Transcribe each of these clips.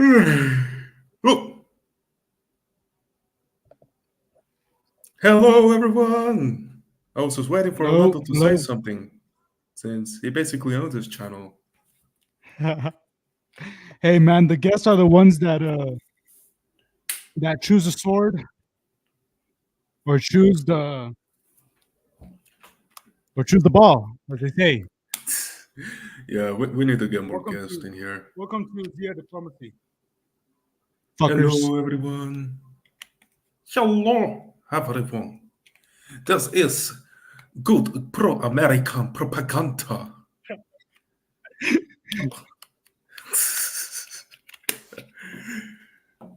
Oh, hello, everyone. I was just waiting for Hello, Orlando to say hello. something, since he basically owns this channel. Hey man, the guests are the ones that choose a sword or choose the ball, as they say. Yeah, we need to get more Welcome guests to in here. welcome to Via Diplomacy. Fuckers. Hello, everyone. Hello, everyone. This is good pro-American propaganda.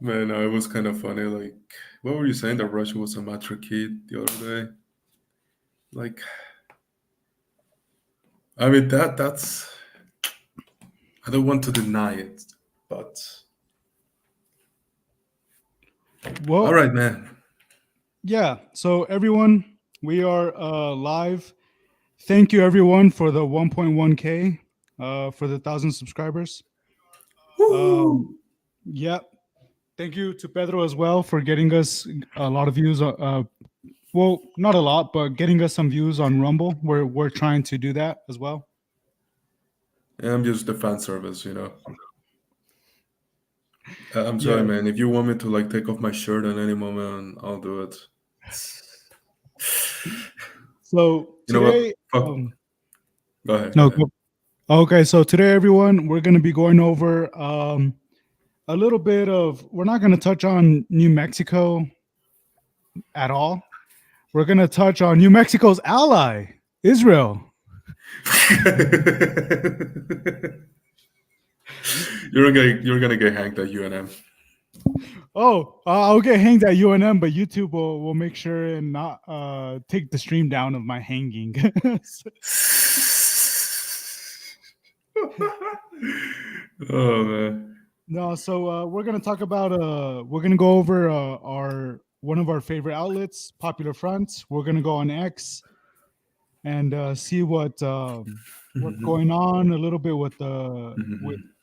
Man, it was kind of funny. Like, what were you saying that Russia was a mature kid the other day? Like, I mean that's I don't want to deny it, but all Well, right, man. yeah. So everyone, we are live. Thank you everyone for the 1.1K for the 1,000 subscribers. Um, Woo! yeah. Thank you to Pedro as well for getting us a lot of views. Well, not a lot, but getting us some views on Rumble. We're trying to do that as well. I'm just the fan service. I'm sorry, Yeah. man. If you want me to like take off my shirt at any moment, I'll do it. So You know what? today, Fuck. Go ahead. Go no, ahead. okay. So today, everyone, we're going to be going over a little bit of. We're not going to touch on New Mexico at all. We're going to touch on New Mexico's ally, Israel. You're gonna get hacked at UNM. Oh, I'll get hanged at UNM, but YouTube will make sure and not take the stream down of my hanging. Oh man. No, so we're gonna go over our one of our favorite outlets, Popular Front. We're gonna go on X and see what's going on a little bit with the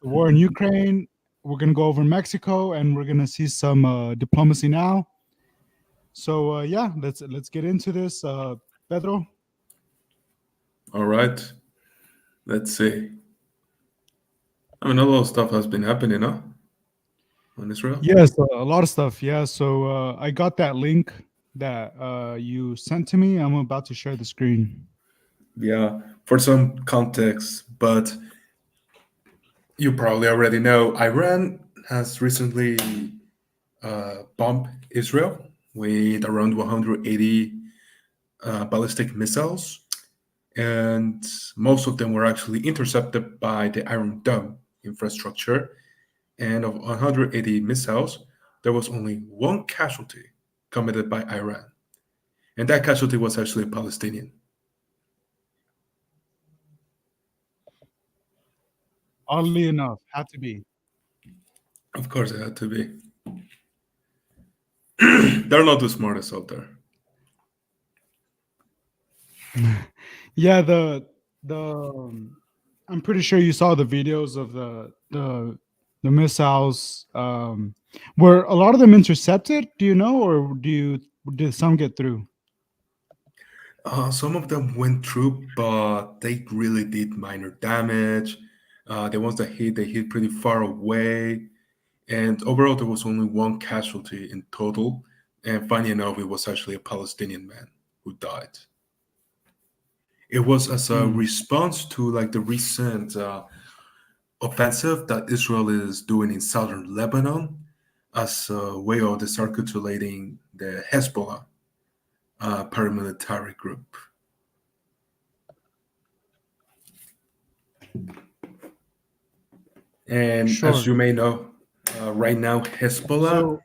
war in Ukraine. We're gonna go over Mexico and we're gonna see some diplomacy now. So yeah, let's get into this. Pedro. All right. Let's see. I mean, a lot of stuff has been happening, huh? On Israel. Yes, a lot of stuff. Yeah, so I got that link that you sent to me. I'm about to share the screen. Yeah. For some context, but you probably already know Iran has recently bombed Israel with around 180 ballistic missiles, and most of them were actually intercepted by the Iron Dome infrastructure. And of 180 missiles, there was only one casualty committed by Iran, and that casualty was actually a Palestinian. Oddly enough, had to be. Of course, it had to be. They're not the smartest out there. Yeah, the I'm pretty sure you saw the videos of the missiles. Were a lot of them intercepted? Do you know, or did some get through? Some of them went through, but they really did minor damage. The ones that hit, they hit pretty far away. And overall, there was only one casualty in total. And funny enough, it was actually a Palestinian man who died. It was as a Hmm. response to like the recent offensive that Israel is doing in southern Lebanon as a way of disarticulating the Hezbollah paramilitary group. And as Sure. you may know, right now Hezbollah, So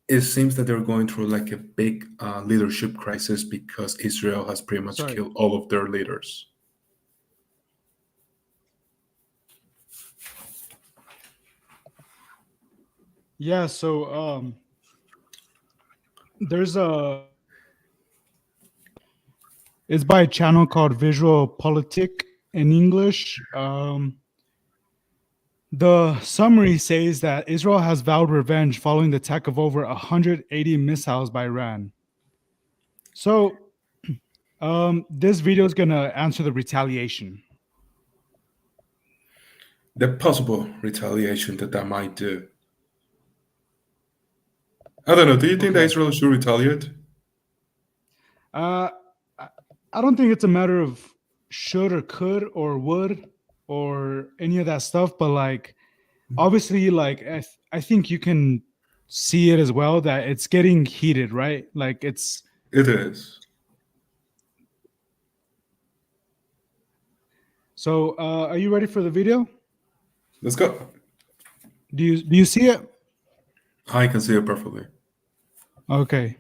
it seems that they're going through like a big leadership crisis because Israel has pretty much sorry. killed all of their leaders. Yeah. So there's a it's by a channel called Visual Politic in English. The summary says that Israel has vowed revenge following the attack of over 180 missiles by Iran. So, this video is gonna answer the retaliation. The possible retaliation that might do. I don't know. Do you think that Okay. Israel should retaliate? I I don't think it's a matter of should or could or would or any of that stuff, but like obviously, like I think you can see it as well that it's getting heated, right? Like it's It is. so. Are you ready for the video? Let's go. Do you see it? I can see it perfectly. Okay.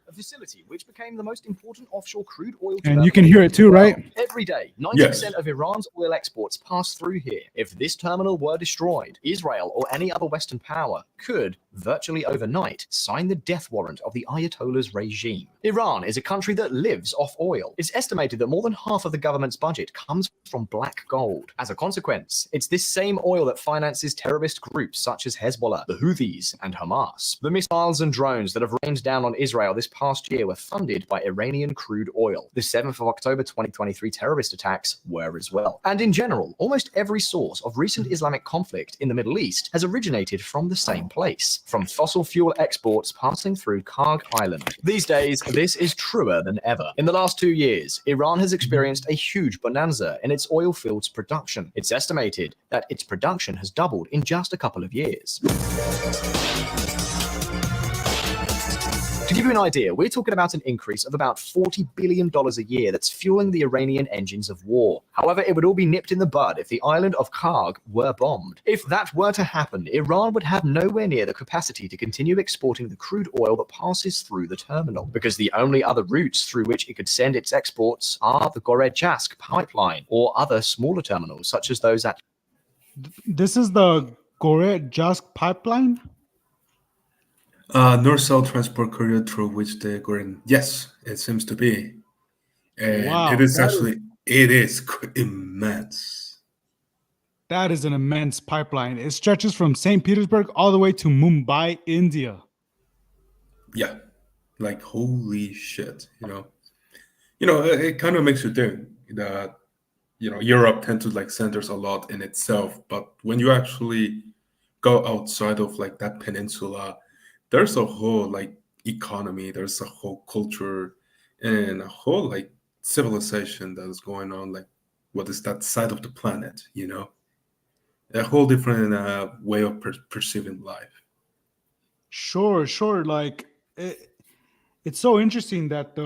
A facility which became the most important offshore crude oil And you can hear it too, right? Every day, 90% Yes. of Iran's oil exports pass through here. If this terminal were destroyed, Israel or any other Western power could, virtually overnight, sign the death warrant of the Ayatollah's regime. Iran is a country that lives off oil. It's estimated that more than half of the government's budget comes from black gold. As a consequence, it's this same oil that finances terrorist groups such as Hezbollah, the Houthis, and Hamas. The missiles and drones that have rained down on Israel this past year were funded by Iranian crude oil. The 7th of October 2023 terrorist attacks were as well. And in general, almost every source of recent Islamic conflict in the Middle East has originated from the same place, from fossil fuel exports passing through Karg Island. These days, this is truer than ever. In the last 2 years, Iran has experienced a huge bonanza in its oil fields production. It's estimated that its production has doubled in just a couple of years. To give you an idea, we're talking about an increase of about $40 billion a year that's fueling the Iranian engines of war. However, it would all be nipped in the bud if the island of Karg were bombed. If that were to happen, Iran would have nowhere near the capacity to continue exporting the crude oil that passes through the terminal, because the only other routes through which it could send its exports are the Gored-Jask pipeline or other smaller terminals, such as those at... This is the Gored-Jask pipeline. North-South transport corridor through which they go in. Yes, it seems to be. And Wow, it is actually, it is immense. that is an immense pipeline. It stretches from St. Petersburg all the way to Mumbai, India. Yeah. Like, holy shit, it kind of makes you think that, Europe tends to like centers a lot in itself. But when you actually go outside of like that peninsula, there's a whole like economy, there's a whole culture and a whole like civilization that is going on, like what is that side of the planet, a whole different way of perceiving life. Sure. Like it's so interesting that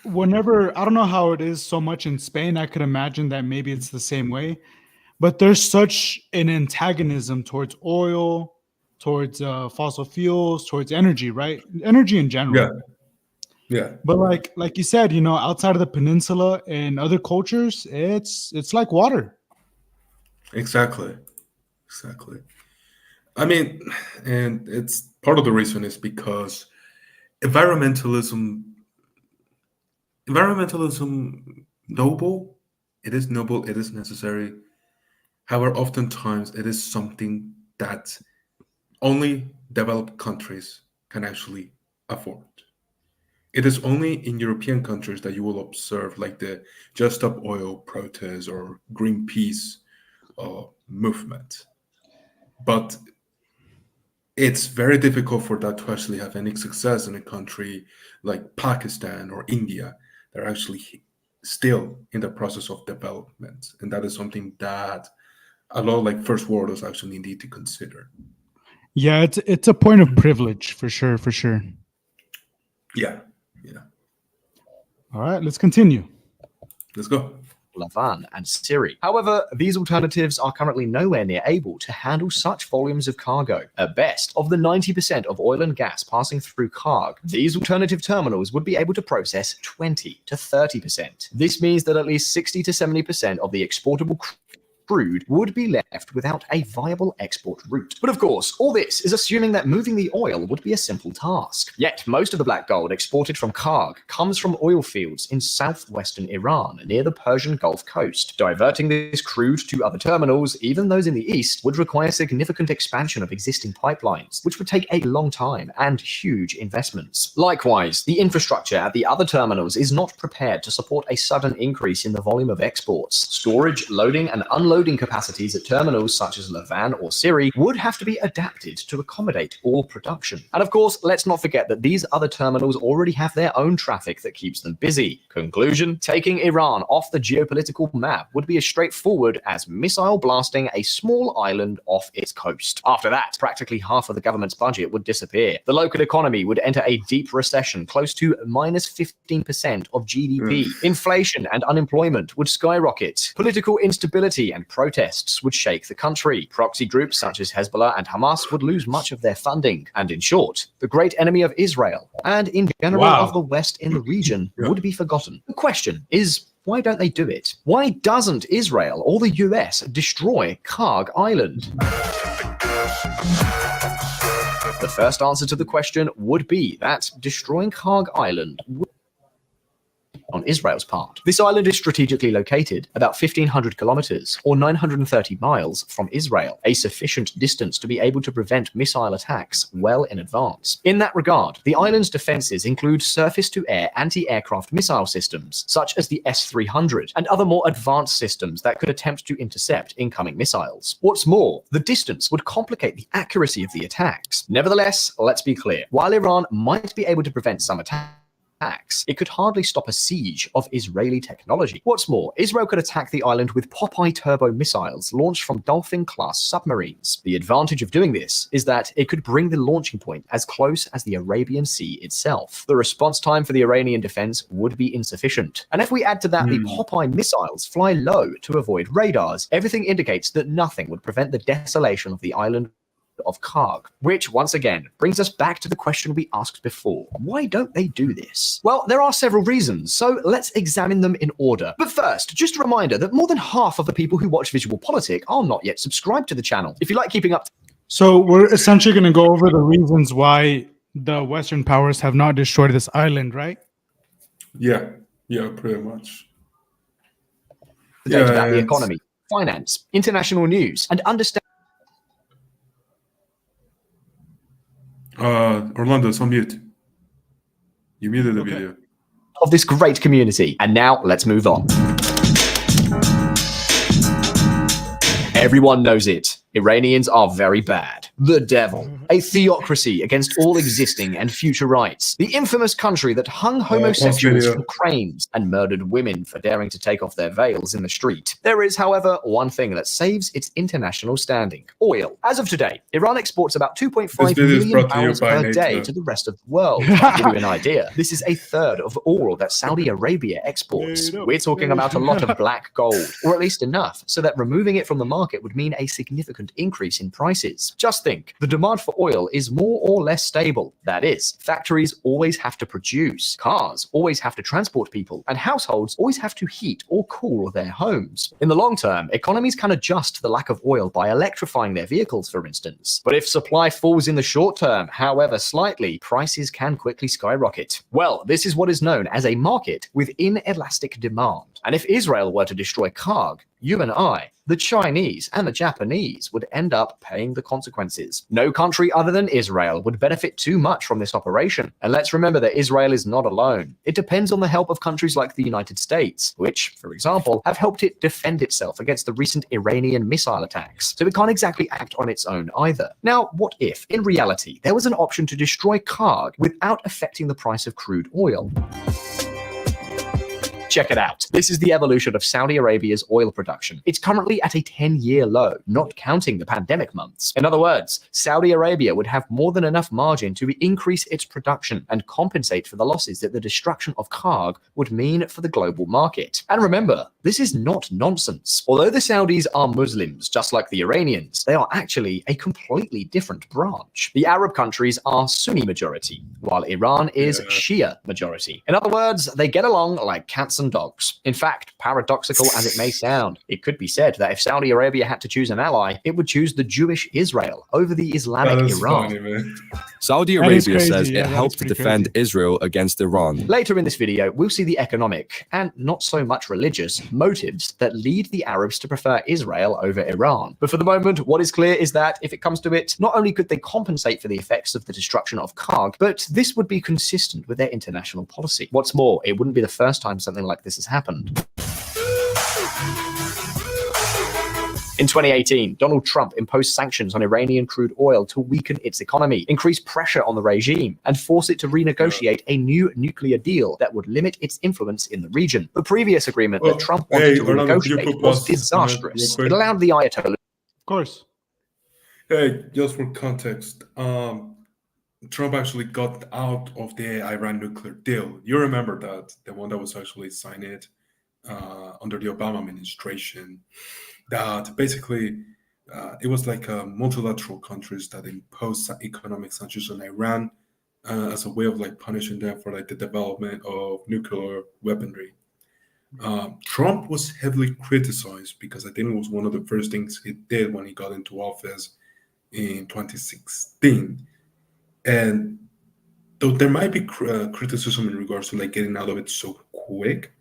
whenever I don't know how it is so much in Spain, I could imagine that maybe it's the same way, but there's such an antagonism towards oil, towards fossil fuels, towards energy, right? Energy in general. Yeah. But like you said, outside of the peninsula and other cultures, it's like water. Exactly. I mean, and it's part of the reason is because environmentalism noble, it is noble, it is necessary. However, oftentimes it is something that only developed countries can actually afford. It is only in European countries that you will observe like the Just Stop Oil protest or Greenpeace movement. But it's very difficult for that to actually have any success in a country like Pakistan or India. They're actually still in the process of development. And that is something that a lot of like first worlders actually need to consider. Yeah, it's a point of privilege for sure. Yeah. All right, let's continue. Let's go. Lavan and Siri. However, these alternatives are currently nowhere near able to handle such volumes of cargo. At best, of the 90% of oil and gas passing through Karg, these alternative terminals would be able to process 20 to 30%. This means that at least 60 to 70% of the exportable crude would be left without a viable export route. But of course, all this is assuming that moving the oil would be a simple task. Yet, most of the black gold exported from Karg comes from oil fields in southwestern Iran near the Persian Gulf coast. Diverting this crude to other terminals, even those in the east, would require significant expansion of existing pipelines, which would take a long time and huge investments. Likewise, the infrastructure at the other terminals is not prepared to support a sudden increase in the volume of exports. Storage, loading, and unloading capacities at terminals such as Lavin or Siri would have to be adapted to accommodate all production. And of course, let's not forget that these other terminals already have their own traffic that keeps them busy. Conclusion: taking Iran off the geopolitical map would be as straightforward as missile blasting a small island off its coast. After that, practically half of the government's budget would disappear. The local economy would enter a deep recession close to minus 15% of GDP. Inflation and unemployment would skyrocket. Political instability and protests would shake the country. Proxy groups such as Hezbollah and Hamas would lose much of their funding. And in short, the great enemy of Israel, and in general of the West in the region, would be forgotten. The question is, why don't they do it? Why doesn't Israel or the US destroy Karg Island? The first answer to the question would be that destroying Karg Island would on Israel's part. This island is strategically located about 1,500 kilometers or 930 miles from Israel, a sufficient distance to be able to prevent missile attacks well in advance. In that regard, the island's defenses include surface-to-air anti-aircraft missile systems, such as the S-300, and other more advanced systems that could attempt to intercept incoming missiles. What's more, the distance would complicate the accuracy of the attacks. Nevertheless, let's be clear, while Iran might be able to prevent some attacks, it could hardly stop a siege of Israeli technology. What's more, Israel could attack the island with Popeye turbo missiles launched from Dolphin-class submarines. The advantage of doing this is that it could bring the launching point as close as the Arabian Sea itself. The response time for the Iranian defense would be insufficient. And if we add to that the Popeye missiles fly low to avoid radars, everything indicates that nothing would prevent the desolation of the island of Karg, which once again brings us back to the question we asked before. Why don't they do this? Well, there are several reasons, so let's examine them in order. But first, just a reminder that more than half of the people who watch Visual Politic are not yet subscribed to the channel. If you like keeping up... So we're essentially going to go over the reasons why the Western powers have not destroyed this island, right? Yeah, pretty much. Data about the economy, finance, international news, and understand Orlando's on mute. You muted the video. of this great community. And now let's move on. Everyone knows it. Iranians are very bad. The devil. A theocracy against all existing and future rights. The infamous country that hung homosexuals from cranes and murdered women for daring to take off their veils in the street. There is, however, one thing that saves its international standing. Oil. As of today, Iran exports about 2.5 million barrels per day to the rest of the world. To give you an idea, this is a third of all that Saudi Arabia exports. We're talking about a lot of black gold, or at least enough, so that removing it from the market would mean a significant increase in prices. Just think, the demand for oil is more or less stable. That is, factories always have to produce, cars always have to transport people, and households always have to heat or cool their homes. In the long term, economies can adjust to the lack of oil by electrifying their vehicles, for instance. But if supply falls in the short term, however slightly, prices can quickly skyrocket. Well, this is what is known as a market with inelastic demand. And if Israel were to destroy Karg, you and I, the Chinese and the Japanese would end up paying the consequences. No country other than Israel would benefit too much from this operation. And let's remember that Israel is not alone. It depends on the help of countries like the United States, which, for example, have helped it defend itself against the recent Iranian missile attacks. So it can't exactly act on its own either. Now, what if, in reality, there was an option to destroy Karg without affecting the price of crude oil? Check it out. This is the evolution of Saudi Arabia's oil production. It's currently at a 10-year low, not counting the pandemic months. In other words, Saudi Arabia would have more than enough margin to increase its production and compensate for the losses that the destruction of Karg would mean for the global market. And remember, This is not nonsense. Although the Saudis are Muslims, just like the Iranians, they are actually a completely different branch. The Arab countries are Sunni majority, while Iran is Yeah. Shia majority. In other words, they get along like cats and dogs. In fact, paradoxical as it may sound, it could be said that if Saudi Arabia had to choose an ally, it would choose the Jewish Israel over the Islamic That is Iran. funny, man. Saudi That is Arabia crazy. says Yeah, it that is helped pretty defend crazy. Israel against Iran. Later in this video, we'll see the economic, and not so much religious, motives that lead the Arabs to prefer Israel over Iran. But for the moment, what is clear is that if it comes to it, not only could they compensate for the effects of the destruction of Karg, but this would be consistent with their international policy. What's more, it wouldn't be the first time something like this has happened. In 2018, Donald Trump imposed sanctions on Iranian crude oil to weaken its economy, increase pressure on the regime, and force it to renegotiate a new nuclear deal that would limit its influence in the region. The previous agreement that Trump wanted to Orlando, could you renegotiate put was pause on it real disastrous. quick? It allowed the Ayatollah Of course. Hey, just for context, Trump actually got out of the Iran nuclear deal. You remember that, the one that was actually signed under the Obama administration, that basically it was like multilateral countries that imposed economic sanctions on Iran as a way of like punishing them for like the development of nuclear weaponry. Trump was heavily criticized because I think it was one of the first things he did when he got into office in 2016. And though there might be criticism in regards to like getting out of it so quick,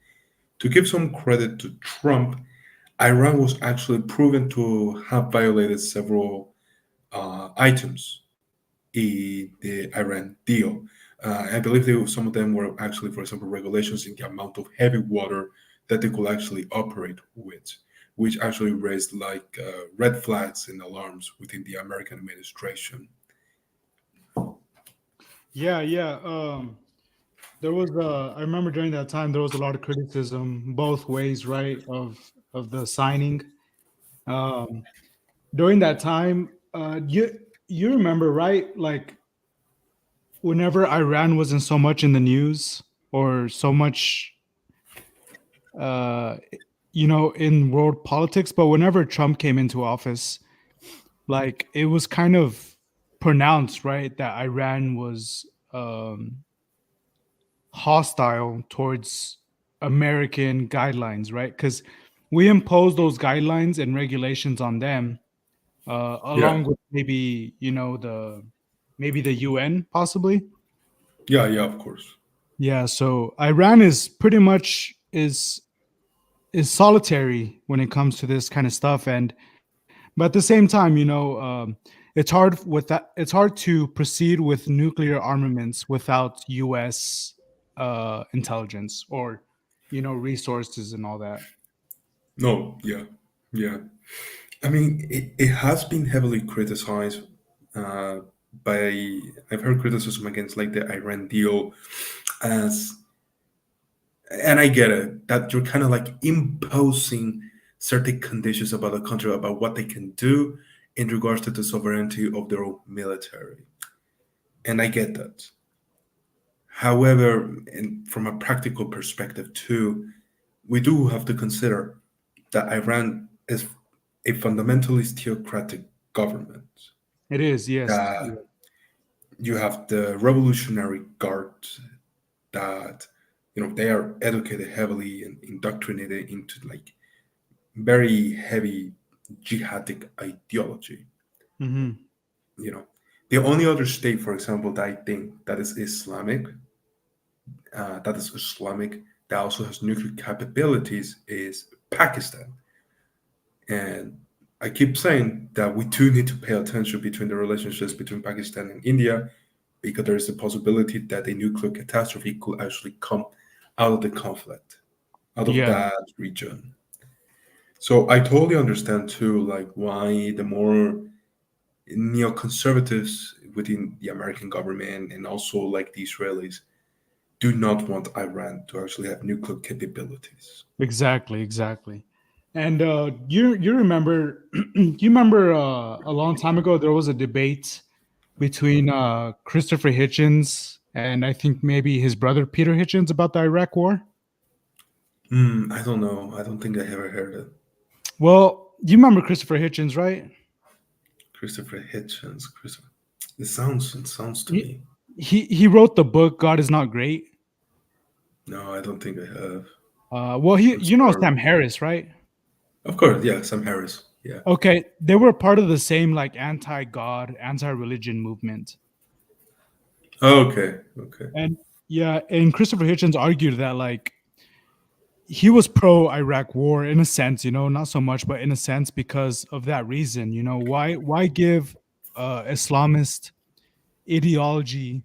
to give some credit to Trump, Iran was actually proven to have violated several items in the Iran deal. I believe some of them were actually, for example, regulations in the amount of heavy water that they could actually operate with, which actually raised like red flags and alarms within the American administration. Yeah. There was I remember during that time there was a lot of criticism both ways, right, of the signing. During that time, you remember, right? Like whenever Iran wasn't so much in the news or so much in world politics, but whenever Trump came into office, like it was kind of pronounced, right, that Iran was hostile towards American guidelines, right? Because we impose those guidelines and regulations on them, along with maybe the UN possibly. Yeah, of course. Yeah, so Iran is pretty much is solitary when it comes to this kind of stuff, but at the same time, it's hard with that. It's hard to proceed with nuclear armaments without U.S. Intelligence or resources and all that. No, yeah. I mean, it has been heavily criticized by. I've heard criticism against like the Iran deal as, and I get it, that you're kind of like imposing certain conditions about the country about what they can do in regards to the sovereignty of their own military, and I get that. However, and from a practical perspective too, we do have to consider that Iran is a fundamentally theocratic government. It is, yes. You have the Revolutionary Guard that they are educated heavily and indoctrinated into like very heavy jihadic ideology. Mm-hmm. The only other state, for example, that I think that is Islamic, that also has nuclear capabilities is Pakistan. And I keep saying that we do need to pay attention between the relationships between Pakistan and India, because there is a possibility that a nuclear catastrophe could actually come out of the conflict, out of that region. So I totally understand too, like why the more neoconservatives within the American government and also like the Israelis do not want Iran to actually have nuclear capabilities. Exactly. And you remember a long time ago there was a debate between Christopher Hitchens and I think maybe his brother Peter Hitchens about the Iraq War. I don't know. I don't think I ever heard it. Well, you remember Christopher Hitchens, right? Christopher Hitchens. Christopher. It sounds to He me. he wrote the book God is Not Great. No, I don't think I have. Well, he I'm you know sorry. Sam Harris, right? Of course, yeah, Sam Harris. Yeah. Okay, they were part of the same like anti-God, anti-religion movement. Oh, okay. Okay. And yeah, and Christopher Hitchens argued that like he was pro Iraq war in a sense, not so much, but in a sense because of that reason. Why give Islamist ideology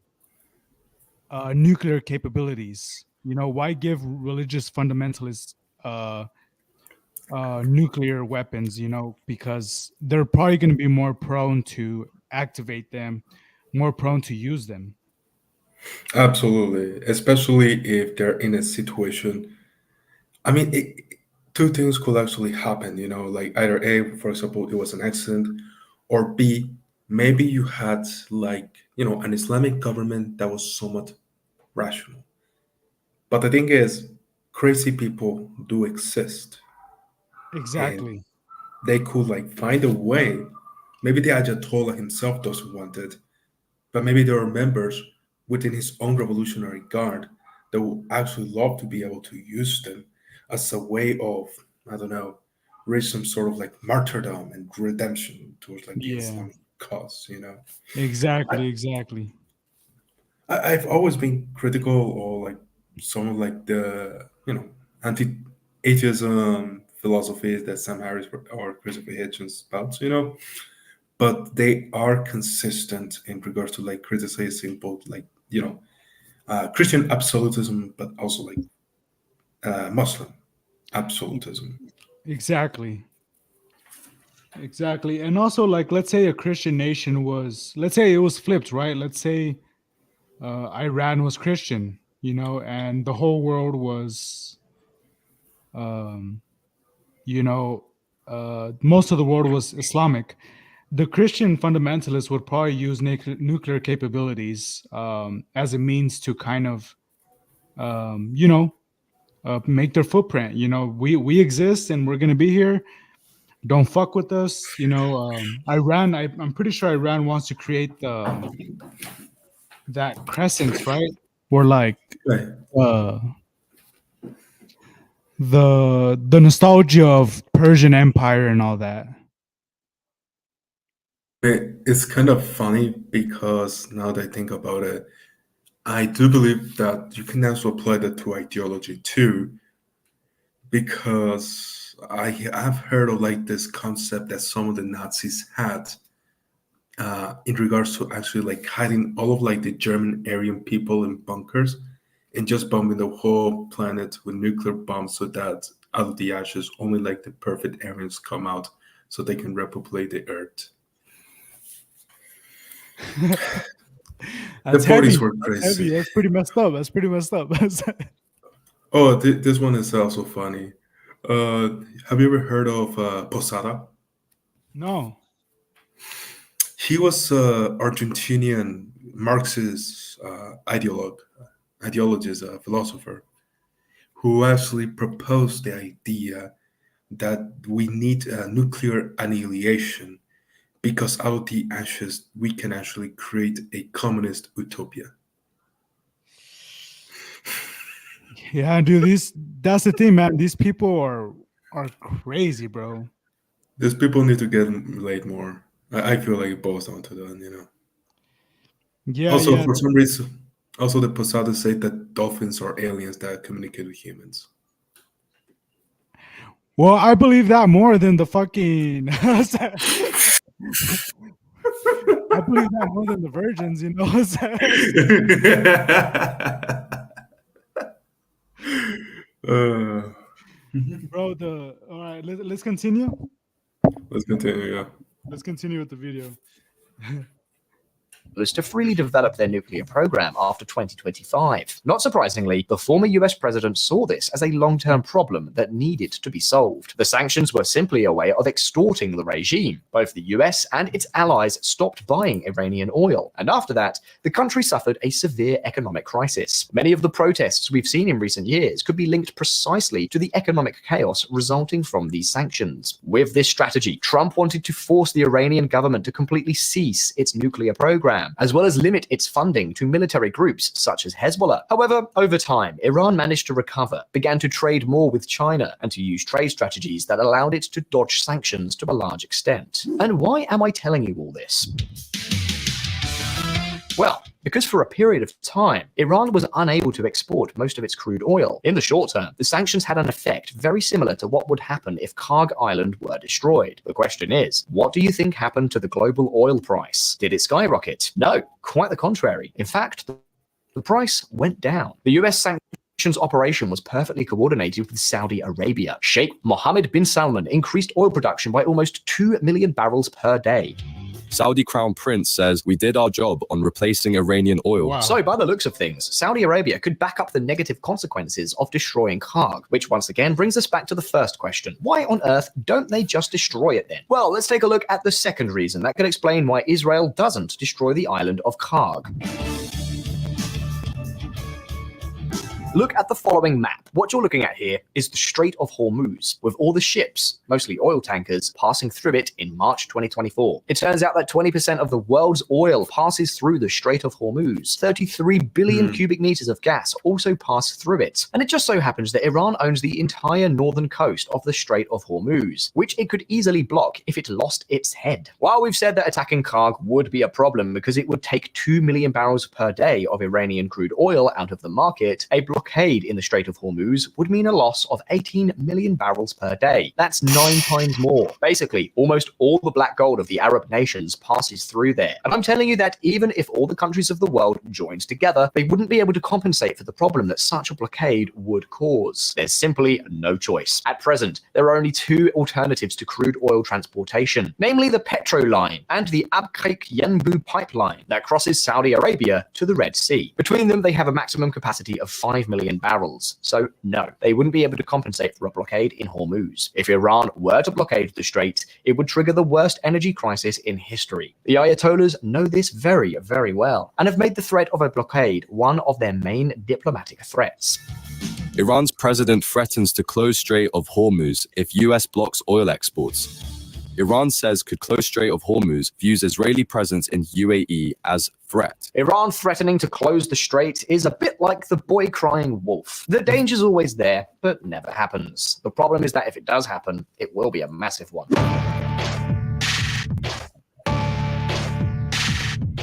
nuclear capabilities? Why give religious fundamentalists uh, nuclear weapons? Because they're probably going to be more prone to activate them, more prone to use them. Absolutely. Especially if they're in a situation. I mean, two things could actually happen, like either A, for example, it was an accident, or B, maybe you had like, an Islamic government that was somewhat rational. But the thing is, crazy people do exist, and Exactly. they could like find a way. Maybe the Ayatollah himself doesn't want it, but maybe there are members within his own revolutionary guard that would actually love to be able to use them as a way of, I don't know, reach some sort of like martyrdom and redemption towards like the Yeah. Islamic cause. Exactly. Exactly. I've always been critical or like some of like the anti-atheism philosophies that Sam Harris or Christopher Hitchens spouts. But they are consistent in regards to like criticizing both like Christian absolutism, but also like Muslim absolutism. Exactly. Exactly. And also, like, let's say a Christian nation was, let's say it was flipped, right? Let's say Iran was Christian, and the whole world was, um, you know, most of the world was Islamic. The Christian fundamentalists would probably use nuclear capabilities as a means to kind of, make their footprint. We exist and we're gonna be here. Don't fuck with us. Iran. I'm pretty sure Iran wants to create that crescent, right? Where like Right. uh, the nostalgia of Persian Empire and all that. It's kind of funny because now that I think about it, I do believe that you can also apply that to ideology too, because I've heard of like this concept that some of the Nazis had in regards to actually like hiding all of like the German Aryan people in bunkers and just bombing the whole planet with nuclear bombs so that out of the ashes only like the perfect Aryans come out so they can repopulate the earth. The That's heavy. 40s were That's heavy. crazy. That's pretty messed up. That's pretty messed up. Oh, this one is also funny. Uh, have you ever heard of Posada? No. He was Argentinian Marxist ideologist, philosopher, who actually proposed the idea that we need nuclear annihilation because out of the ashes we can actually create a communist utopia. Yeah, dude. That's the thing, man. These people are crazy, bro. These people need to get laid more. I feel like it boils down to that. Yeah, Also, yeah. for some reason, also the Posadas say that dolphins are aliens that communicate with humans. Well, I believe that more than the fucking. I believe that more than the virgins, uh, bro. The all right. Let's continue. let's continue. Yeah. Let's continue with the video. was to freely develop their nuclear program after 2025. Not surprisingly, the former US president saw this as a long-term problem that needed to be solved. The sanctions were simply a way of extorting the regime. Both the US and its allies stopped buying Iranian oil, and after that, the country suffered a severe economic crisis. Many of the protests we've seen in recent years could be linked precisely to the economic chaos resulting from these sanctions. With this strategy, Trump wanted to force the Iranian government to completely cease its nuclear program, as well as limit its funding to military groups such as Hezbollah. However, over time, Iran managed to recover, began to trade more with China, and to use trade strategies that allowed it to dodge sanctions to a large extent. And why am I telling you all this? Well, because for a period of time, Iran was unable to export most of its crude oil. In the short term, the sanctions had an effect very similar to what would happen if Karg Island were destroyed. The question is, what do you think happened to the global oil price? Did it skyrocket? No, quite the contrary. In fact, the price went down. The US sanctions operation was perfectly coordinated with Saudi Arabia. Sheikh Mohammed bin Salman increased oil production by almost 2 million barrels per day. Saudi Crown Prince says we did our job on replacing Iranian oil. Wow. So, by the looks of things, Saudi Arabia could back up the negative consequences of destroying Karg, which once again brings us back to the first question. Why on earth don't they just destroy it then? Well, let's take a look at the second reason that could explain why Israel doesn't destroy the island of Karg. Look at the following map. What you're looking at here is the Strait of Hormuz, with all the ships, mostly oil tankers, passing through it in March 2024. It turns out that 20% of the world's oil passes through the Strait of Hormuz. 33 billion cubic meters of gas also pass through it. And it just so happens that Iran owns the entire northern coast of the Strait of Hormuz, which it could easily block if it lost its head. While we've said that attacking Karg would be a problem because it would take 2 million barrels per day of Iranian crude oil out of the market, a blockade in the Strait of Hormuz would mean a loss of 18 million barrels per day. That's 9 times more. Basically, almost all the black gold of the Arab nations passes through there. And I'm telling you that even if all the countries of the world joined together, they wouldn't be able to compensate for the problem that such a blockade would cause. There's simply no choice. At present, there are only two alternatives to crude oil transportation, namely the Petro Line and the Abqaiq-Yanbu pipeline that crosses Saudi Arabia to the Red Sea. Between them, they have a maximum capacity of 5 million barrels. So no, they wouldn't be able to compensate for a blockade in Hormuz. If Iran were to blockade the strait, it would trigger the worst energy crisis in history. The Ayatollahs know this very, very well, and have made the threat of a blockade one of their main diplomatic threats. Iran's president threatens to close Strait of Hormuz if US blocks oil exports. Iran says could close Strait of Hormuz views Israeli presence in UAE as threat. Iran threatening to close the strait is a bit like the boy crying wolf. The danger's always there, but never happens. The problem is that if it does happen, it will be a massive one.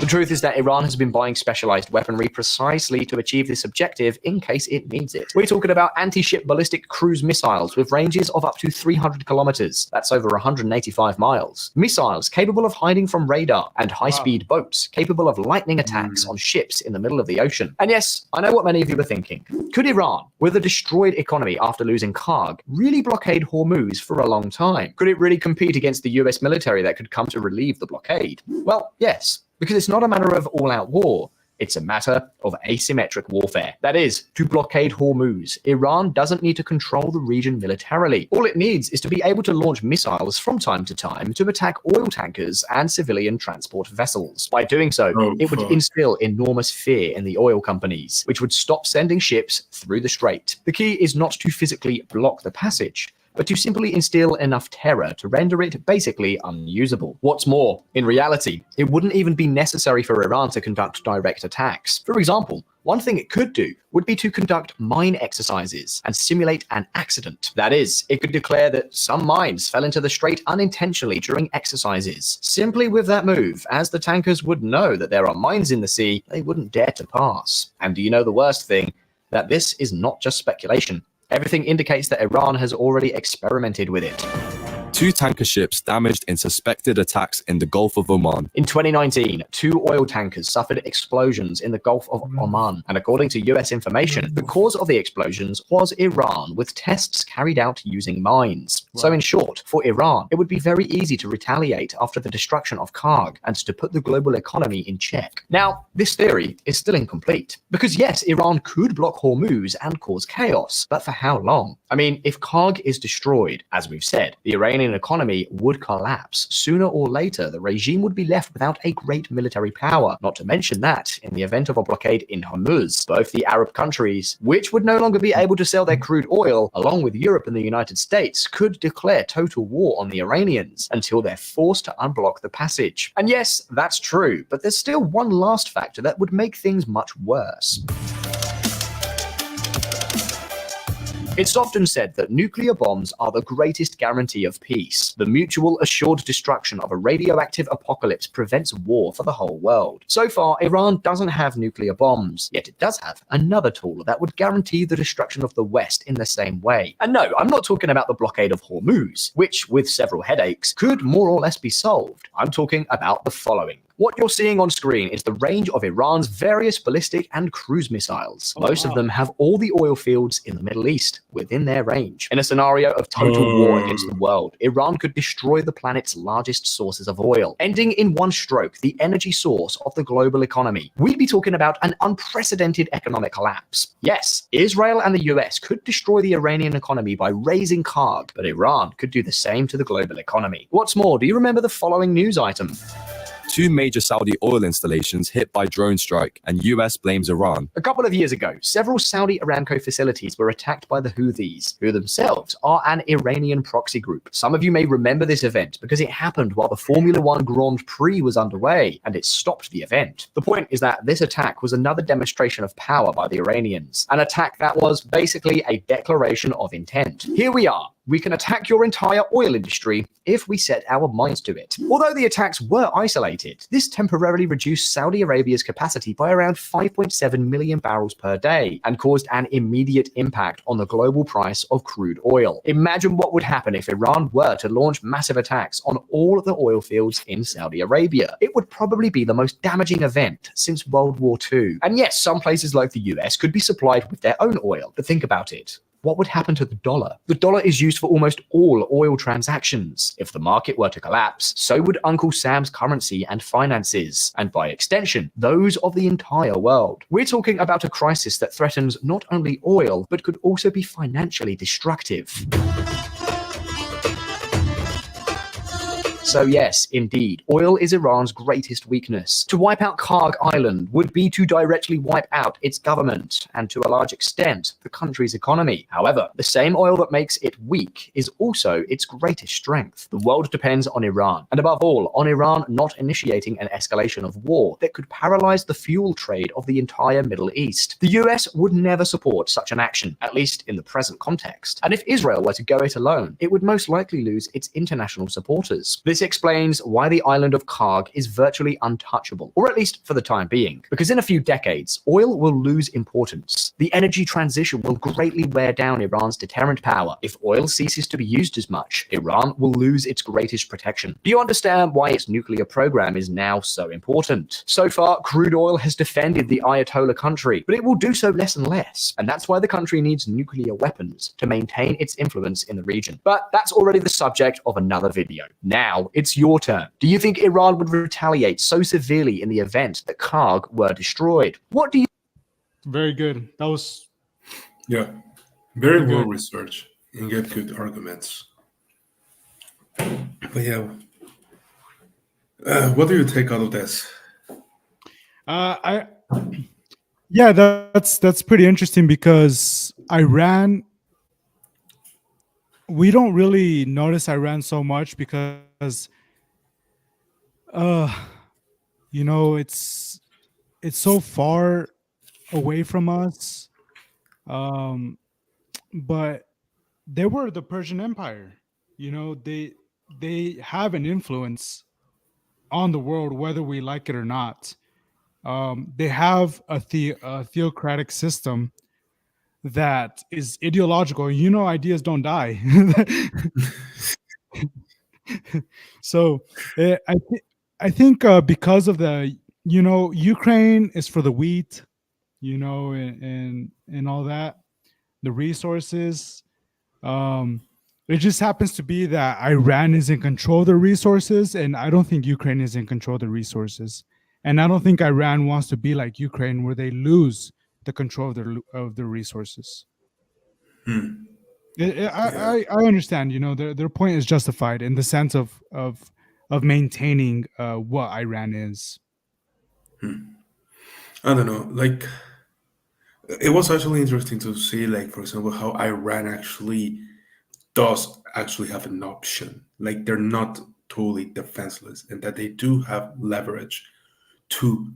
The truth is that Iran has been buying specialized weaponry precisely to achieve this objective in case it needs it. We're talking about anti-ship ballistic cruise missiles with ranges of up to 300 kilometers. That's over 185 miles. Missiles capable of hiding from radar, and high-speed boats capable of lightning attacks on ships in the middle of the ocean. And yes, I know what many of you are thinking. Could Iran, with a destroyed economy after losing Karg, really blockade Hormuz for a long time? Could it really compete against the US military that could come to relieve the blockade? Well, yes. Because it's not a matter of all-out war, it's a matter of asymmetric warfare. That is, to blockade Hormuz, Iran doesn't need to control the region militarily. All it needs is to be able to launch missiles from time to time to attack oil tankers and civilian transport vessels. By doing so, it would instill enormous fear in the oil companies, which would stop sending ships through the strait. The key is not to physically block the passage, but to simply instill enough terror to render it basically unusable. What's more, in reality, it wouldn't even be necessary for Iran to conduct direct attacks. For example, one thing it could do would be to conduct mine exercises and simulate an accident. That is, it could declare that some mines fell into the strait unintentionally during exercises. Simply with that move, as the tankers would know that there are mines in the sea, they wouldn't dare to pass. And do you know the worst thing? That this is not just speculation. Everything indicates that Iran has already experimented with it. 2 tanker ships damaged in suspected attacks in the Gulf of Oman. In 2019, 2 oil tankers suffered explosions in the Gulf of Oman, and according to US information, the cause of the explosions was Iran, with tests carried out using mines. So in short, for Iran, it would be very easy to retaliate after the destruction of Karg and to put the global economy in check. Now, this theory is still incomplete, because yes, Iran could block Hormuz and cause chaos, but for how long? I mean, if Karg is destroyed, as we've said, the Iranian economy would collapse. Sooner or later, the regime would be left without a great military power. Not to mention that, in the event of a blockade in Hormuz, both the Arab countries, which would no longer be able to sell their crude oil, along with Europe and the United States, could declare total war on the Iranians until they're forced to unblock the passage. And yes, that's true, but there's still one last factor that would make things much worse. It's often said that nuclear bombs are the greatest guarantee of peace. The mutual assured destruction of a radioactive apocalypse prevents war for the whole world. So far, Iran doesn't have nuclear bombs, yet it does have another tool that would guarantee the destruction of the West in the same way. And no, I'm not talking about the blockade of Hormuz, which, with several headaches, could more or less be solved. I'm talking about the following. What you're seeing on screen is the range of Iran's various ballistic and cruise missiles. Most of them have all the oil fields in the Middle East within their range. In a scenario of total war against the world, Iran could destroy the planet's largest sources of oil, ending in one stroke the energy source of the global economy. We'd be talking about an unprecedented economic collapse. Yes, Israel and the US could destroy the Iranian economy by raising Karg, but Iran could do the same to the global economy. What's more, do you remember the following news item? 2 major Saudi oil installations hit by drone strike, and US blames Iran. A couple of years ago, several Saudi Aramco facilities were attacked by the Houthis, who themselves are an Iranian proxy group. Some of you may remember this event because it happened while the Formula One Grand Prix was underway, and it stopped the event. The point is that this attack was another demonstration of power by the Iranians, an attack that was basically a declaration of intent. Here we are. We can attack your entire oil industry if we set our minds to it. Although the attacks were isolated, this temporarily reduced Saudi Arabia's capacity by around 5.7 million barrels per day and caused an immediate impact on the global price of crude oil. Imagine what would happen if Iran were to launch massive attacks on all of the oil fields in Saudi Arabia. It would probably be the most damaging event since World War II. And yes, some places like the US could be supplied with their own oil, but think about it. What would happen to the dollar? The dollar is used for almost all oil transactions. If the market were to collapse, so would Uncle Sam's currency and finances, and by extension, those of the entire world. We're talking about a crisis that threatens not only oil, but could also be financially destructive. So yes, indeed, oil is Iran's greatest weakness. To wipe out Karg Island would be to directly wipe out its government, and to a large extent, the country's economy. However, the same oil that makes it weak is also its greatest strength. The world depends on Iran, and above all, on Iran not initiating an escalation of war that could paralyze the fuel trade of the entire Middle East. The US would never support such an action, at least in the present context. And if Israel were to go it alone, it would most likely lose its international supporters. This explains why the island of Karg is virtually untouchable, or at least for the time being, because in a few decades, oil will lose importance. The energy transition will greatly wear down Iran's deterrent power. If oil ceases to be used as much, Iran will lose its greatest protection. Do you understand why its nuclear program is now so important? So far, crude oil has defended the Ayatollah country, but it will do so less and less, and that's why the country needs nuclear weapons to maintain its influence in the region. But that's already the subject of another video. Now, it's your turn. Do you think Iran would retaliate so severely in the event that Karg were destroyed? What do you... Very good. That was... Yeah, very well researched and get good arguments. But yeah, what do you take out of this? Yeah, that's pretty interesting because Iran, we don't really notice Iran so much because you know, it's so far away from us. But they were the Persian Empire. You know, they have an influence on the world, whether we like it or not. They have a theocratic system that is ideological. You know, ideas don't die. So I think because of the Ukraine is for the wheat, and all that, the resources. Um, it just happens to be that Iran is in control of the resources, and I don't think Ukraine is in control of the resources. And I don't think Iran wants to be like Ukraine, where they lose the control of their resources. Hmm. Yeah. I understand. Their point is justified in the sense of maintaining what Iran is. I don't know. Like, it was actually interesting to see, like, for example, how Iran actually does actually have an option. Like, they're not totally defenseless, and that they do have leverage to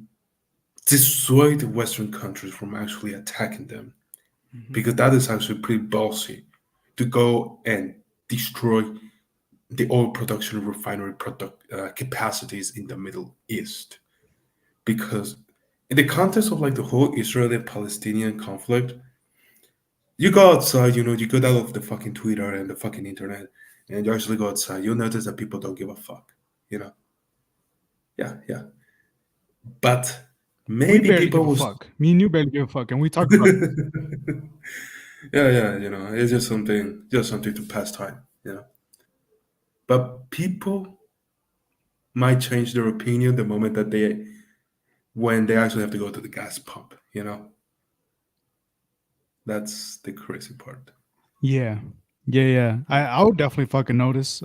dissuade the Western countries from actually attacking them. Mhm. Because that is actually pretty ballsy to go and destroy the oil production refinery capacities in the Middle East. Because in the context of like the whole Israeli-Palestinian conflict, you go outside, you get out of the fucking Twitter and the fucking internet, and you actually go outside, you'll notice that people don't give a fuck, you know? Yeah, yeah. But We maybe barely people give a was fuck. Me and you barely give a fuck, and we talk about this. yeah, yeah, it's just something to pass time. But people might change their opinion the moment that when they actually have to go to the gas pump. That's the crazy part. Yeah, yeah. I would definitely fucking notice.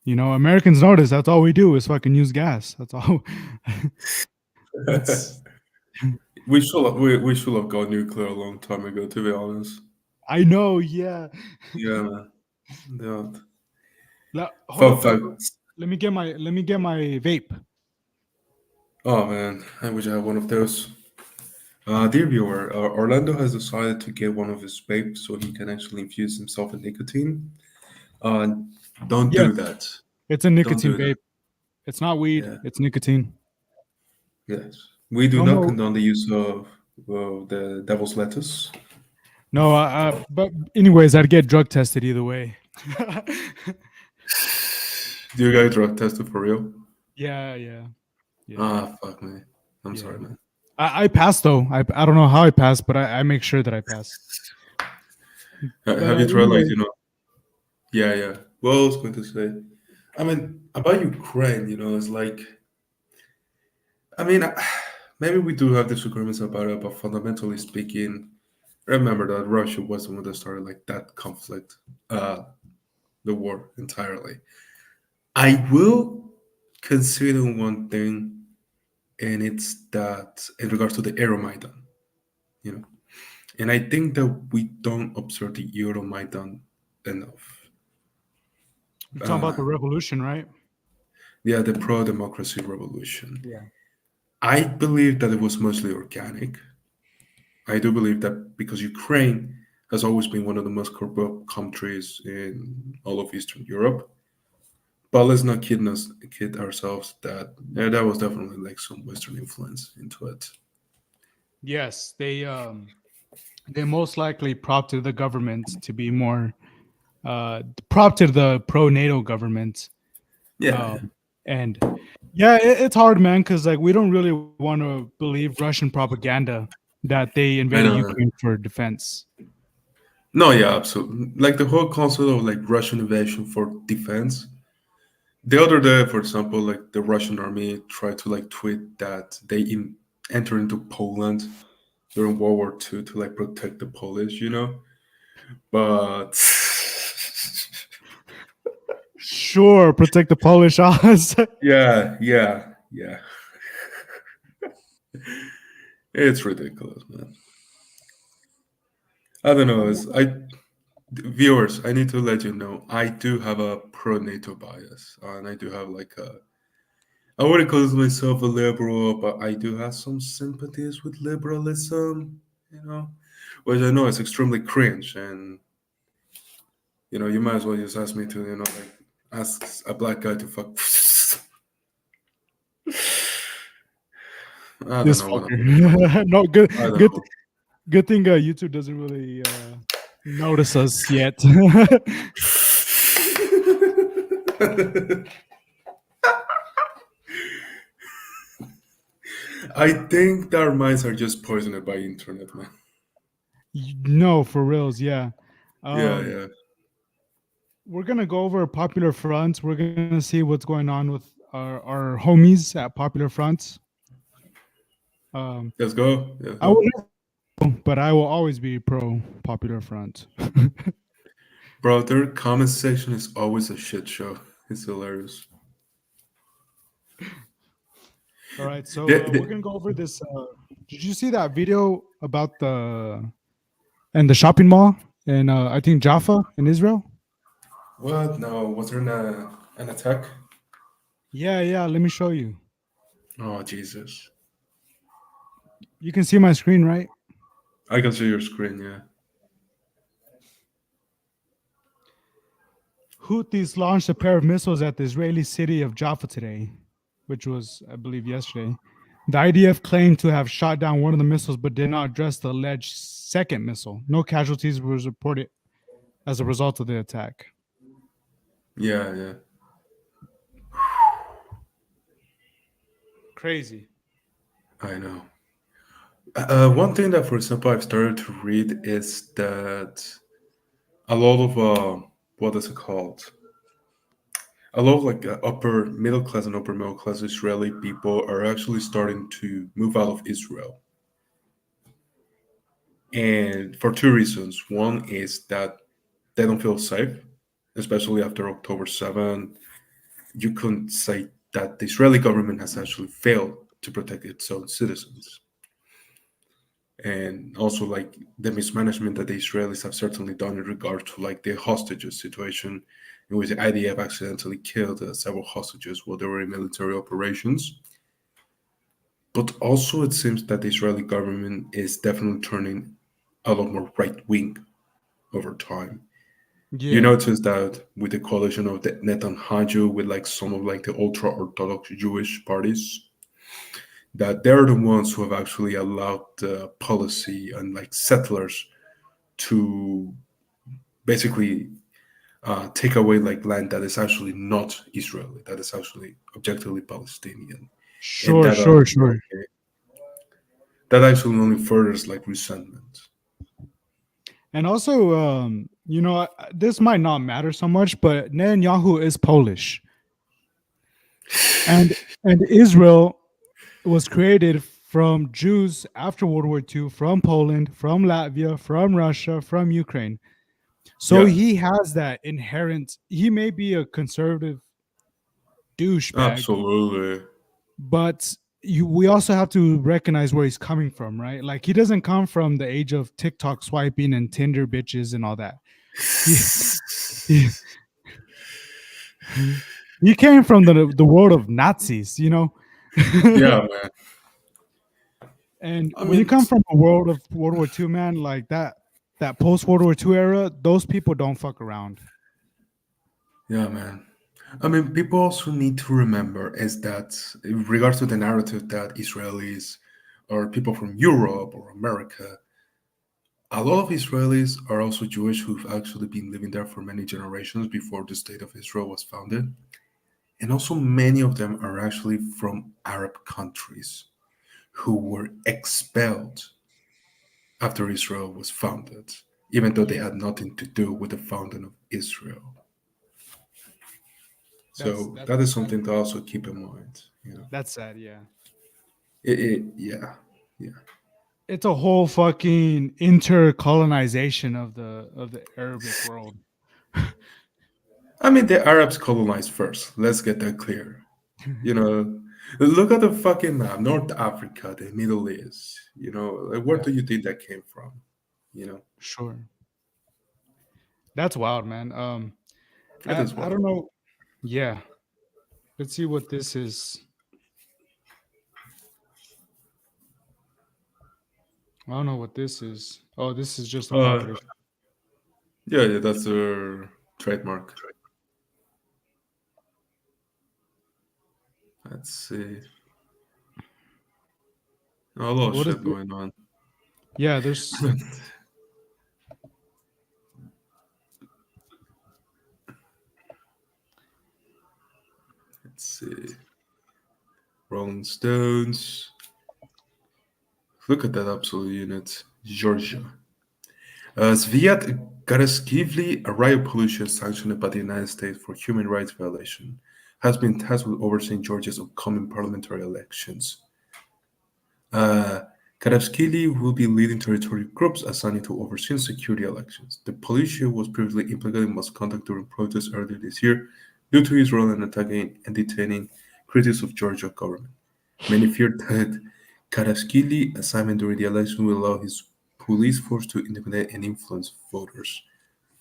Americans notice. That's all we do is fucking use gas. That's all. That's. we should have gone nuclear a long time ago, to be honest. I know. Yeah. Yeah, man. Yeah. Hold Fun up. fact. Let me get my vape. Oh man, I wish I had one of those. Dear viewer, Orlando has decided to get one of his vapes so he can actually infuse himself with nicotine. Uh, don't Yes, do that. it's a Don't nicotine do that. vape. It's not weed. Yeah. It's nicotine. Yes. We do No not more. condone the use of the devil's lettuce. No. But anyways, I'd get drug tested either way. Do you guys drug tested for real? Yeah. Yeah. Yeah. Ah, fuck me. I'm Yeah. sorry, man. I passed though. I don't know how I passed, but I make sure that I pass. But Have you tried like anyway, Yeah, yeah. Well, I was going to say, I mean, about Ukraine, it's like, I mean, maybe we do have disagreements about it, but fundamentally speaking, remember that Russia was the one that started like that conflict, uh, the war entirely. I will consider one thing, and it's that in regards to the Euromaidan, you know, and I think that we don't observe the Euromaidan enough. you're talking about the Uh, revolution, right? yeah, the pro-democracy revolution. Yeah. I believe that it was mostly organic. I do believe that because Ukraine has always been one of the most corrupt countries in all of Eastern Europe. But let's not kid ourselves that that was definitely like some Western influence into it. Yes, they most likely prompted the government to be more prompted the pro NATO government. Yeah, yeah. And yeah, it's hard, man, because like we don't really want to believe Russian propaganda that they I invaded know. Ukraine for defense. No, yeah, absolutely. Like the whole concept of like Russian invasion for defense. The other day, for example, like the Russian army tried to like tweet that they entered into Poland during World War II to like protect the Polish. But Sure, protect the Polish us. yeah, yeah, yeah. It's ridiculous, man. I don't know. Viewers, I need to let you know I do have a pro NATO bias, and I do have like I wouldn't call myself a liberal, but I do have some sympathies with liberalism, which I know is extremely cringe, and you might as well just ask me to, like ask a black guy to fuck. I don't This know what I'm. fucker. No, good, I don't good, know. good thing YouTube doesn't really notice us yet. I think that our minds are just poisoned by internet, man. No, for reals, yeah. Yeah, yeah. We're gonna go over popular fronts. We're gonna see what's going on with our homies at popular fronts. Let's go. Let's I will, go. but I will always be pro popular front. Bro, their comment section is always a shit show. It's hilarious. All right, so They- we're they- gonna go over this. Did you see that video about the shopping mall in I think Jaffa in Israel? what? No, was there an attack? Yeah, yeah. Let me show you. Oh, Jesus. You can see my screen, right? I can see your screen, yeah. Houthis launched a pair of missiles at the Israeli city of Jaffa today, which was, I believe, yesterday. The IDF claimed to have shot down one of the missiles, but did not address the alleged second missile. No casualties were reported as a result of the attack. Yeah, yeah. Crazy. I know. One thing that, for example, I've started to read is that a lot of what is it called? A lot of like upper middle class and upper middle class Israeli people are actually starting to move out of Israel, and for two reasons. One is that they don't feel safe, especially after October 7. You couldn't say that the Israeli government has actually failed to protect its own citizens. And also like the mismanagement that the Israelis have certainly done in regard to like the hostages situation, in which the IDF accidentally killed several hostages while they were in military operations. But also, it seems that the Israeli government is definitely turning a lot more right wing over time. You Yeah. notice that with the coalition of the Netanyahu with like some of like the ultra orthodox Jewish parties, that they're the ones who have actually allowed the policy and like settlers to basically take away like land that is actually not Israeli, that is actually objectively Palestinian, and Sure, that sure, sure. that actually only furthers like resentment. And also, this might not matter so much, but Netanyahu is Polish, and Israel was created from Jews after World War II, from Poland, from Latvia, from Russia, from Ukraine. So Yeah, he has that inherent. He may be a conservative douchebag, absolutely. but we also have to recognize where he's coming from, right? Like he doesn't come from the age of TikTok swiping and Tinder bitches and all that. He he, he came from the world of Nazis, you know. Yeah, man. And I when you mean, come from a world of World War II, man, like that post World War II era, those people don't fuck around. yeah, man. I mean, people also need to remember is that in regards to the narrative that Israelis or people from Europe or America, a lot of Israelis are also Jewish who've actually been living there for many generations before the state of Israel was founded. And also, many of them are actually from Arab countries who were expelled after Israel was founded, even though they Yeah, had nothing to do with the founding of Israel. So that's that is something to also keep in mind. that's sad. Yeah, Yeah, yeah. it's a whole fucking intercolonization of the Arabic world. I mean, the Arabs colonized first. Let's get that clear. You know, look at the fucking map: North Africa, the Middle East. Like, where Yeah, do you think that came from? You know, sure. That's wild, man. it is I don't wild. know. Yeah, let's see what this is. I don't know what this is. Oh, this is just a Uh, popular. yeah, yeah, that's their trademark. Let's see. A lot of What is? shit going on. Yeah, there's. Let's see. Rolling Stones. Look at that absolute unit. Georgia. Zviad Garaskivli, a riot pollution sanctioned by the United States for human rights violation, has been tasked with overseeing Georgia's upcoming parliamentary elections. Uh, Karabskili will be leading territorial groups assigned to overseeing security elections. The pollution was previously implicated in misconduct during protests earlier this year due to his role in attacking and detaining critics of Georgia government. Many feared that Karabskili assignment during the election will allow his police force to intimidate and influence voters.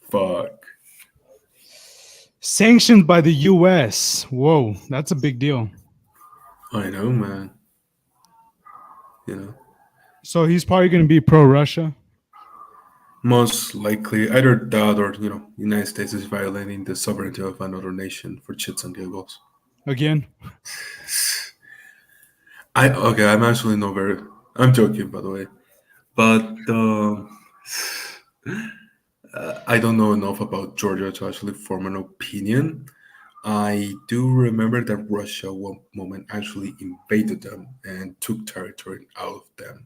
Fuck. Sanctioned by the U.S. Whoa, that's a big deal. I know, man. You know, So he's probably going to be pro-Russia. most likely either that or United States is violating the sovereignty of another nation for shits and giggles. Again. I'm actually not very. I'm joking, by the way, but I don't know enough about Georgia to actually form an opinion. I do remember that Russia one moment actually invaded them and took territory out of them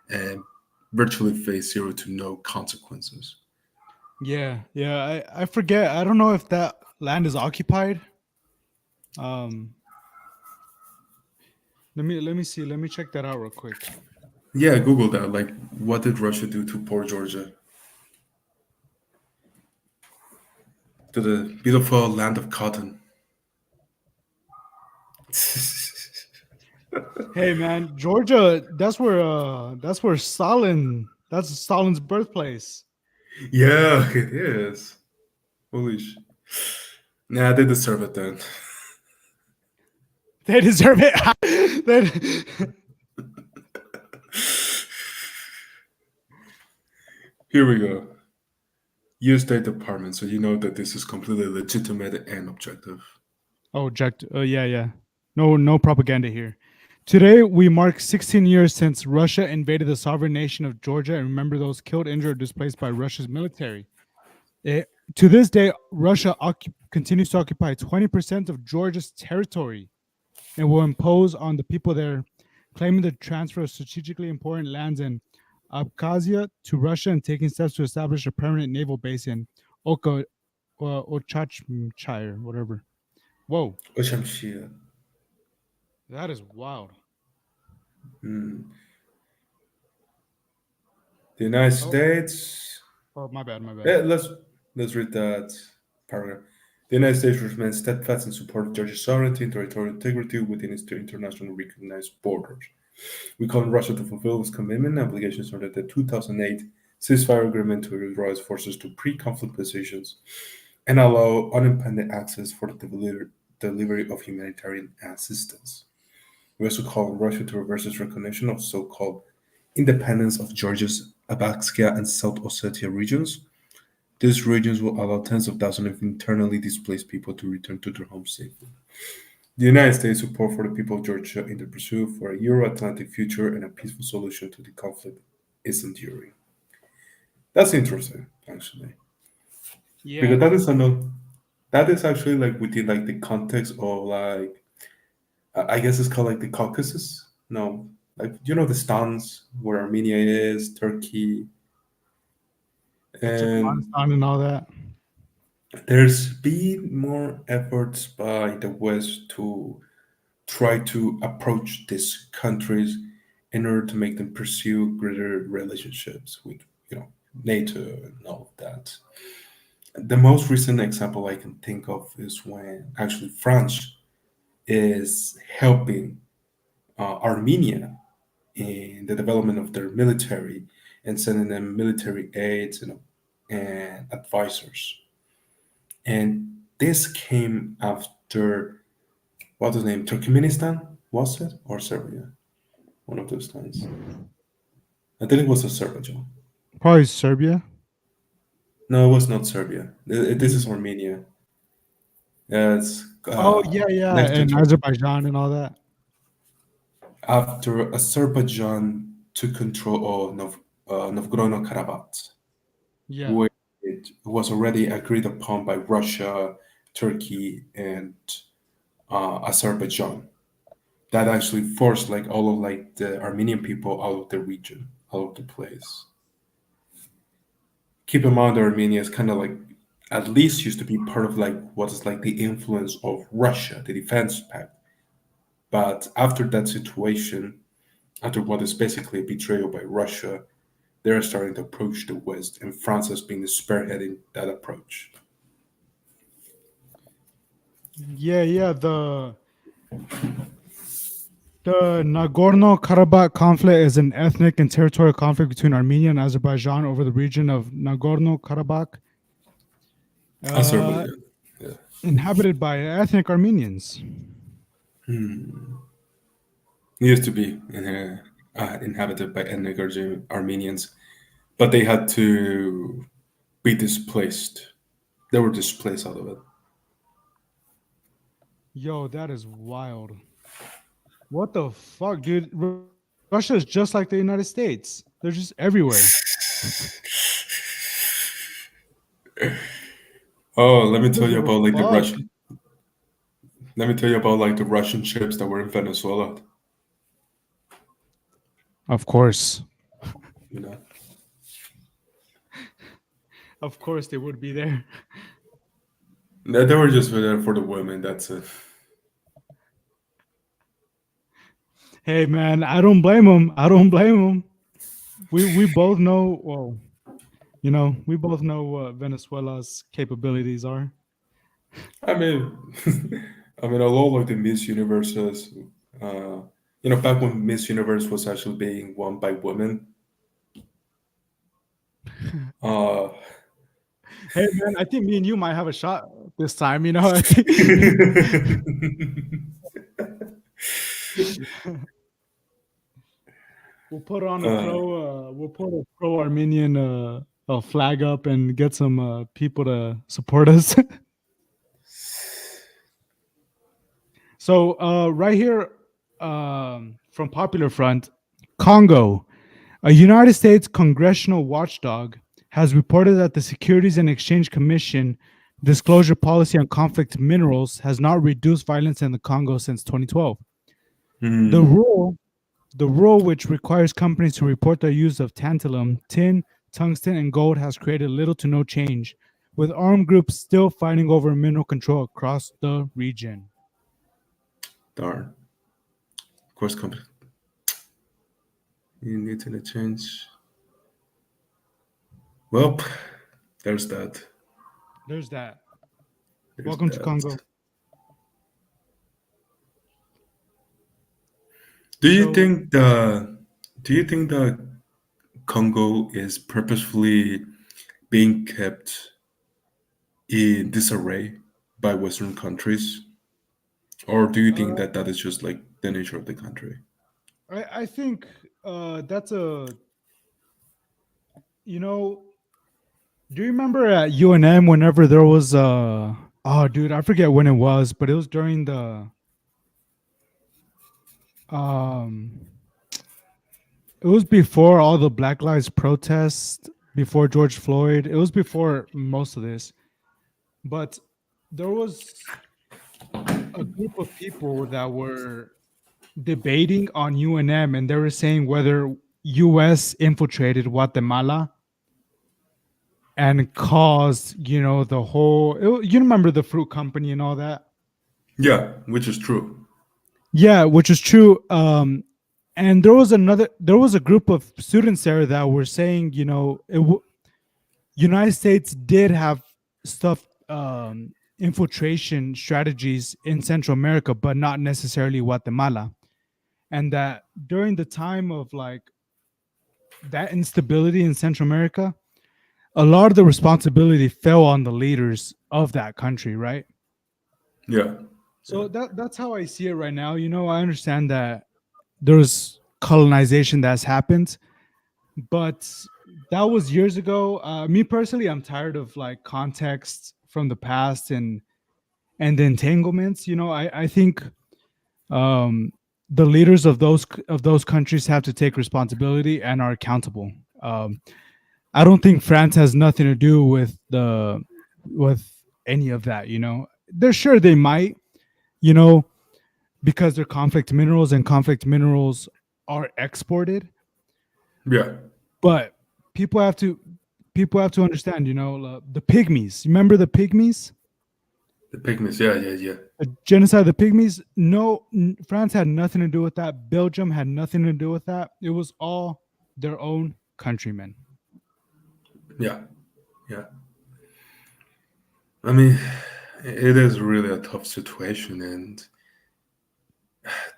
and virtually faced zero to no consequences. Yeah, I forget. I don't know if that land is occupied. Um, let me see. Let me check that out real quick. Yeah, Google that. Like, what did Russia do to poor Georgia? To the beautiful land of cotton. Hey man, Georgia, that's where that's Stalin's birthplace. Yeah, it is. Holy sh. Nah, they deserve it then. They deserve it. They- Here we go. U.S. State Department, so you know that this is completely legitimate and objective. Oh, yeah. No propaganda here. Today, we mark 16 years since Russia invaded the sovereign nation of Georgia and remember those killed, injured, or displaced by Russia's military. To this day, Russia continues to occupy 20% of Georgia's territory and will impose on the people there, claiming the transfer of strategically important lands in Abkhazia to Russia and taking steps to establish a permanent naval base in Ochachmchire, whatever. Whoa, Oshamshia. that is wild. Hmm. The United Oh, States. oh, my bad, my bad. Yeah, let's read that paragraph. The United States remains steadfast in support of Georgia's sovereignty and territorial integrity within its internationally recognized borders. We call on Russia to fulfill its commitment and obligations under the 2008 ceasefire agreement to withdraw its forces to pre-conflict positions and allow unimpeded access for the delivery of humanitarian assistance. We also call on Russia to reverse its recognition of so-called independence of Georgia's Abkhazia and South Ossetia regions. These regions will allow tens of thousands of internally displaced people to return to their homes safely. The United States' support for the people of Georgia in the pursuit for a Euro-Atlantic future and a peaceful solution to the conflict is enduring. That's interesting, actually, Yeah, because that is actually like within like the context of like I guess it's called like the Caucasus. No, like the stans where Armenia is, Turkey, and Turkmenistan and all that. there's been more efforts by the West to try to approach these countries in order to make them pursue greater relationships with NATO and all of that. The most recent example I can think of is when actually France is helping Armenia in the development of their military and sending them military aids and advisors. And this came after what was the name? Turkmenistan, was it? Or Serbia? One of those times. I think it was Azerbaijan. Probably Serbia. No, it was not Serbia. This is Armenia. It's Oh yeah, next to and Turkey. Azerbaijan and all that. After Azerbaijan took control of Nagorno-Karabakh, Yeah. which it was already agreed upon by Russia, Turkey, and Azerbaijan. That actually forced like all of like the Armenian people out of the region, out of the place. Keep in mind, Armenia is kind of like at least used to be part of like what is like the influence of Russia, the defense pact. But after that situation, after what is basically a betrayal by Russia, they're starting to approach the West, and France has been spearheading that approach. Yeah. The Nagorno-Karabakh conflict is an ethnic and territorial conflict between Armenia and Azerbaijan over the region of Nagorno-Karabakh, Azerbaijan. Yeah. inhabited by ethnic Armenians. It used to be inhabited by ethnic Armenians, but they had to be displaced. They were displaced out of it. Yo, that is wild. What the fuck, dude? Russia is just like the United States. They're just everywhere. Oh, let me tell you What the about like the fuck? Russian. Let me tell you about like the Russian ships that were in Venezuela. Of course. You know, Of course they would be there. they were just there for the women. That's it. Hey man, I don't blame them. I don't blame them. We both know, well, we both know what Venezuela's capabilities are. I mean, I mean, a lot of the Miss Universes. Uh, back when Miss Universe was actually being won by women. Uh, Hey man, I think me and you might have a shot this time, I think we'll put on a pro Armenian flag up and get some people to support us. So right here from Popular Front, Congo, a United States congressional watchdog has reported that the Securities and Exchange Commission disclosure policy on conflict minerals has not reduced violence in the Congo since 2012. The rule, which requires companies to report their use of tantalum, tin, tungsten, and gold, has created little to no change, with armed groups still fighting over mineral control across the region. darn. Of course, company. You need to change. Well, there's that. There's that. There's Welcome to that. Congo. Do you So- think the Congo is purposefully being kept in disarray by Western countries, or do you think that that is just like the nature of the country? I think that's a, do you remember at UNM whenever there was oh dude, I forget when it was, but it was during the it was before all the Black Lives protests, before George Floyd. It was before most of this. But there was a group of people that were debating on UNM, and they were saying whether US infiltrated Guatemala and caused, the whole, you remember the fruit company and all that? Yeah, which is true. Yeah, which is true. And there was a group of students there that were saying, United States did have stuff, infiltration strategies in Central America, but not necessarily Guatemala. And that during the time of like that instability in Central America, a lot of the responsibility fell on the leaders of that country, right? Yeah. So that's how I see it right now. I understand that there's colonization that's happened, but that was years ago. Me personally, I'm tired of like context from the past and the entanglements. I think the leaders of those countries have to take responsibility and are accountable. I don't think France has nothing to do with any of that. They're sure they might. you know, because they're conflict minerals and conflict minerals are exported. Yeah, But people have to understand, the pygmies. Remember the pygmies? the pygmies. Yeah, yeah, yeah, The genocide of the pygmies? No, France had nothing to do with that. Belgium had nothing to do with that. It was all their own countrymen. yeah, yeah. I mean, it is really a tough situation, and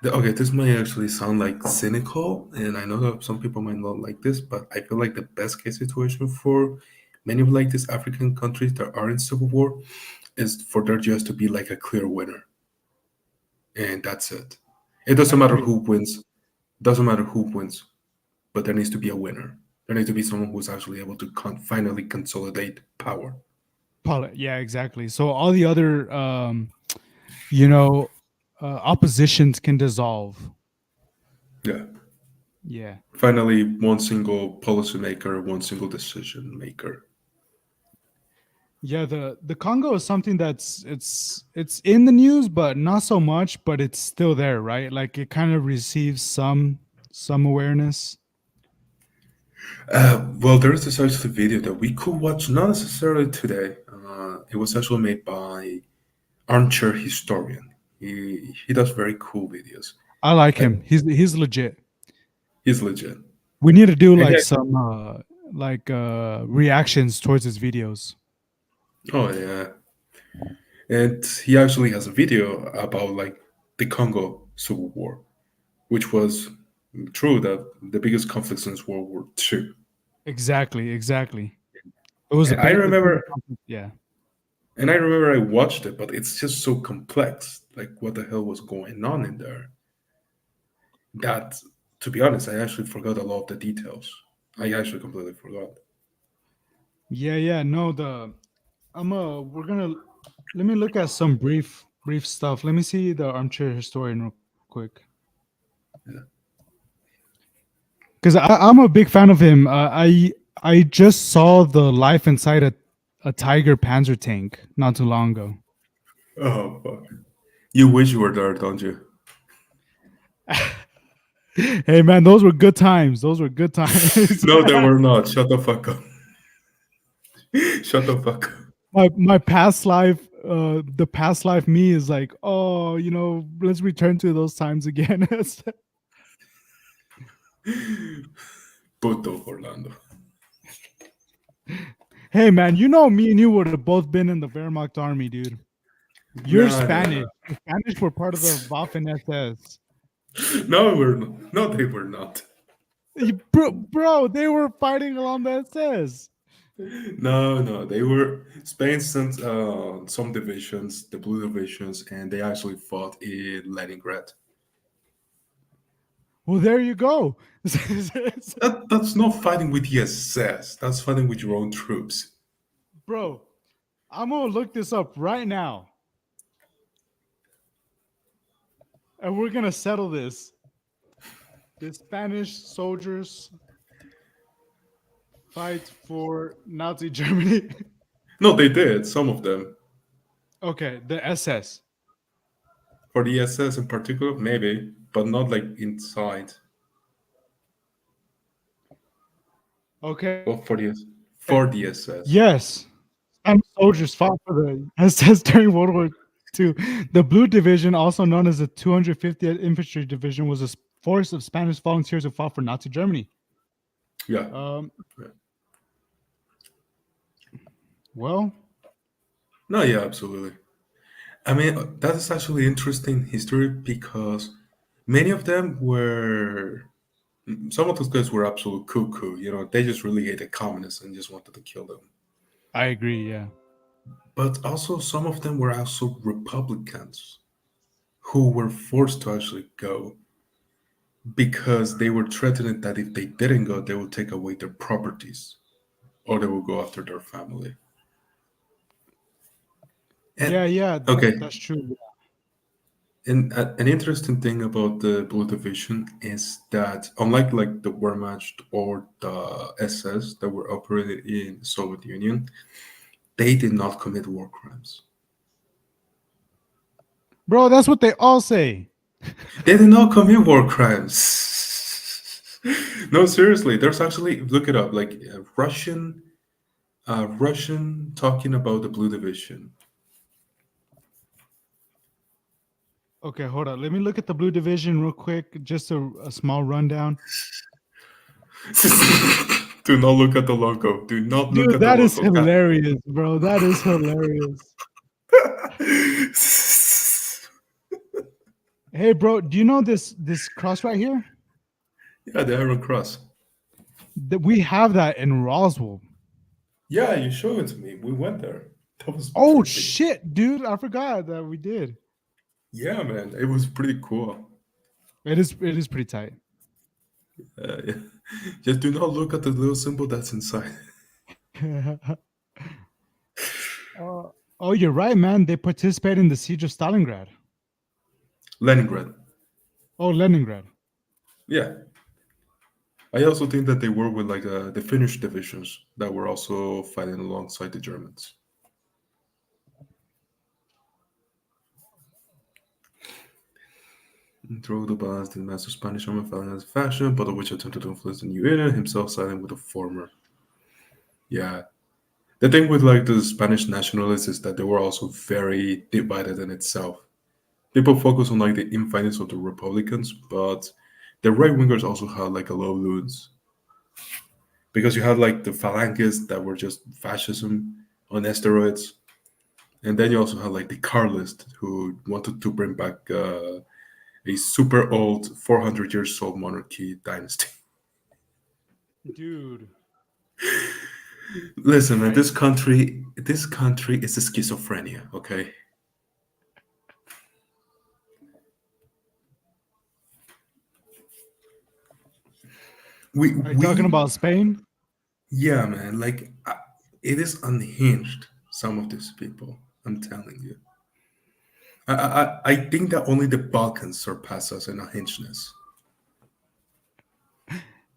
okay, this might actually sound like cynical, and I know that some people might not like this, but I feel like the best case situation for many of like these African countries that are in civil war is for there just to be like a clear winner, and that's it. It I doesn't matter agree. who wins. Doesn't matter who wins, but there needs to be a winner. There needs to be someone who's actually able to finally consolidate power. Yeah, exactly. So all the other, you know, oppositions can dissolve. Yeah. Yeah. Finally, one single policymaker, one single decision maker. Yeah, the Congo is something that's it's in the news, but not so much. But it's still there, right? Like it kind of receives some awareness. Well, there is this actually video that we could watch, not necessarily today. It was actually made by Armchair Historian. He does very cool videos. I like Like him. He's legit. he's legit. We need to do And like yeah, some reactions towards his videos. oh yeah, and he actually has a video about like the Congo Civil War, which was true that the biggest conflict since World War II. Exactly, exactly. It was And I the biggest remember, conflict. Yeah. and I remember I watched it, but it's just so complex. Like what the hell was going on in there? That, to be honest, I actually forgot a lot of the details. I actually completely forgot. Yeah, yeah. No, we're gonna let me look at some brief stuff. Let me see the armchair historian real quick. Yeah. Because I'm a big fan of him. I just saw the life inside a Tiger Panzer tank not too long ago. Oh fuck! You wish you were there, don't you? Hey man, those were good times. Those were good times. No, they were not. Shut the fuck up. Shut the fuck up. My past life, the past life me is like, oh, let's return to those times again. Puto Orlando. Hey man, me and you would have both been in the Wehrmacht army, dude. You're Nah, nah, Spanish. nah. The Spanish were part of the Waffen-SS. No, we're not. No, they were not. Bro, they were fighting along the SS. No, no, they were. Spain sent some divisions, the blue divisions, and they actually fought in Leningrad. Well, there you go. That's not fighting with the SS. That's fighting with your own troops. Bro, I'm gonna look this up right now. And we're gonna settle this. The Spanish soldiers fight for Nazi Germany. No, they did. Some of them. Okay, the SS. For the SS in particular, maybe, but not like inside. Okay. Well, for the SS. Yes. Spanish soldiers fought for the SS during World War II. The Blue Division, also known as the 250th Infantry Division, was a force of Spanish volunteers who fought for Nazi Germany. Yeah. Yeah. Well. No, yeah, absolutely. I mean, that is actually interesting history because many of them were. Some of those guys were absolute cuckoo. They just really hated communists and just wanted to kill them. I agree, yeah. But also, some of them were also Republicans who were forced to actually go because they were threatened that if they didn't go, they would take away their properties or they would go after their family. And, Yeah, okay. that's true. And an interesting thing about the Blue Division is that unlike like the Wehrmacht or the SS that were operated in the Soviet Union, they did not commit war crimes. Bro, that's what they all say. They did not commit war crimes. No, seriously. There's actually look it up. Like Russian talking about the Blue Division. Okay, hold on. Let me look at the Blue Division real quick. Just a small rundown. Do not look at the logo. Do not look Dude, at the that is logo. God. hilarious, bro. That is hilarious. Hey, bro, do you know this cross right here? Yeah, the Iron Cross. That we have that in Roswell. Yeah, you showed it to me. We went there. That was Oh pretty- shit, dude! I forgot that we did. Yeah, man, it was pretty cool. It is pretty tight. Yeah. Just do not look at the little symbol that's inside. Oh, you're right, man. They participated in the siege of Stalingrad. Leningrad. Oh, Leningrad. Yeah. I also think that they were with like the Finnish divisions that were also fighting alongside the Germans. Through the balance, the massive Spanish army fell in his fashion, but which attempted to influence the new era, himself siding with the former. Yeah. The thing with like the Spanish nationalists is that they were also very divided in itself. People focus on like the infighting of the Republicans, but the right wingers also had like a lot of loons. Because you had like the Phalangists that were just fascism on steroids, and then you also had like the Carlists who wanted to bring back a super old 400 years old monarchy dynasty. Dude. Listen, man, this country is a schizophrenia, okay? Are you talking about Spain? Yeah, man. Like, it is unhinged. Some of these people, I'm telling you. I think that only the Balkans surpass us in unhingedness.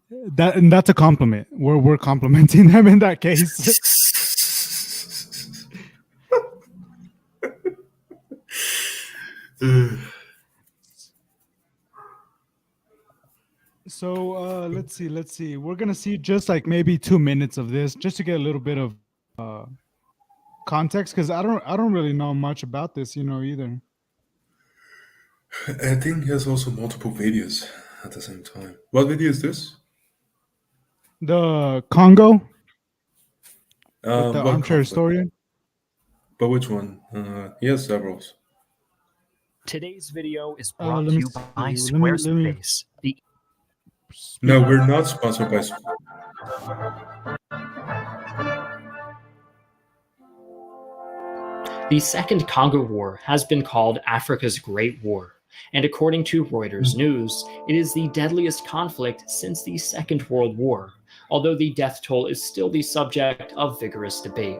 That's a compliment. We're complimenting them in that case. So let's see. We're gonna see just like maybe 2 minutes of this, just to get a little bit of context, because I don't really know much about this, either. I think he has also multiple videos at the same time. What video is this? The Congo with the What armchair conflict? historian. But which one? He has several. Today's video is brought let to me you see. by Let me- Squarespace, the No, we're not sponsored by. The Second Congo War has been called Africa's Great War, and according to Reuters News, it is the deadliest conflict since the Second World War, although the death toll is still the subject of vigorous debate.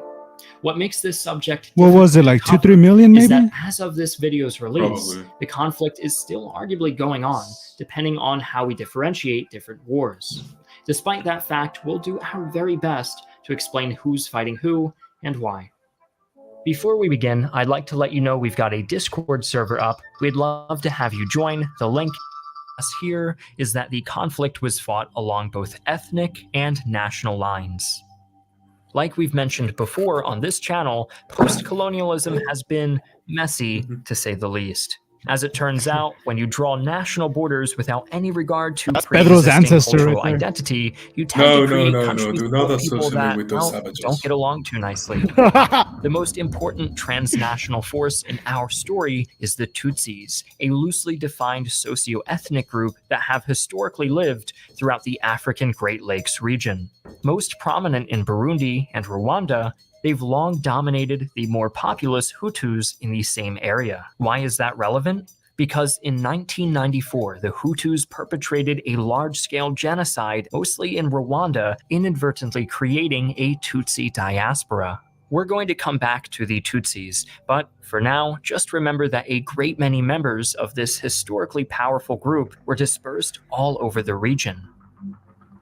What makes this subject What was it, like 2-3 million is maybe? that as of this video's release, Probably. the conflict is still arguably going on, depending on how we differentiate different wars. Despite that fact, we'll do our very best to explain who's fighting who and why. Before we begin, I'd like to let you know we've got a Discord server up. We'd love to have you join. The link here is that the conflict was fought along both ethnic and national lines. Like we've mentioned before on this channel, post-colonialism has been messy, to say the least. As it turns out, when you draw national borders without any regard to That's Pedro's pre-existing ancestor right cultural there. identity, you tend No, to create no. countries Do full not of people associate me that with those well, savages. don't get along too nicely. The most important transnational force in our story is the Tutsis, a loosely defined socio-ethnic group that have historically lived throughout the African Great Lakes region. Most prominent in Burundi and Rwanda, they've long dominated the more populous Hutus in the same area. Why is that relevant? Because in 1994, the Hutus perpetrated a large-scale genocide, mostly in Rwanda, inadvertently creating a Tutsi diaspora. We're going to come back to the Tutsis, but for now, just remember that a great many members of this historically powerful group were dispersed all over the region.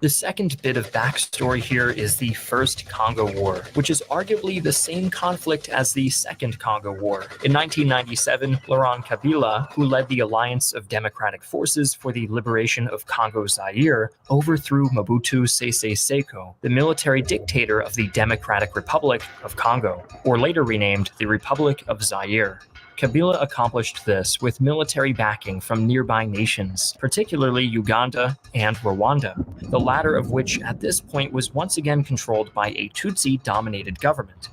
The second bit of backstory here is the First Congo War, which is arguably the same conflict as the Second Congo War. In 1997, Laurent Kabila, who led the Alliance of Democratic Forces for the Liberation of Congo Zaire, overthrew Mobutu Sese Seko, the military dictator of the Democratic Republic of Congo, or later renamed the Republic of Zaire. Kabila accomplished this with military backing from nearby nations, particularly Uganda and Rwanda, the latter of which at this point was once again controlled by a Tutsi-dominated government.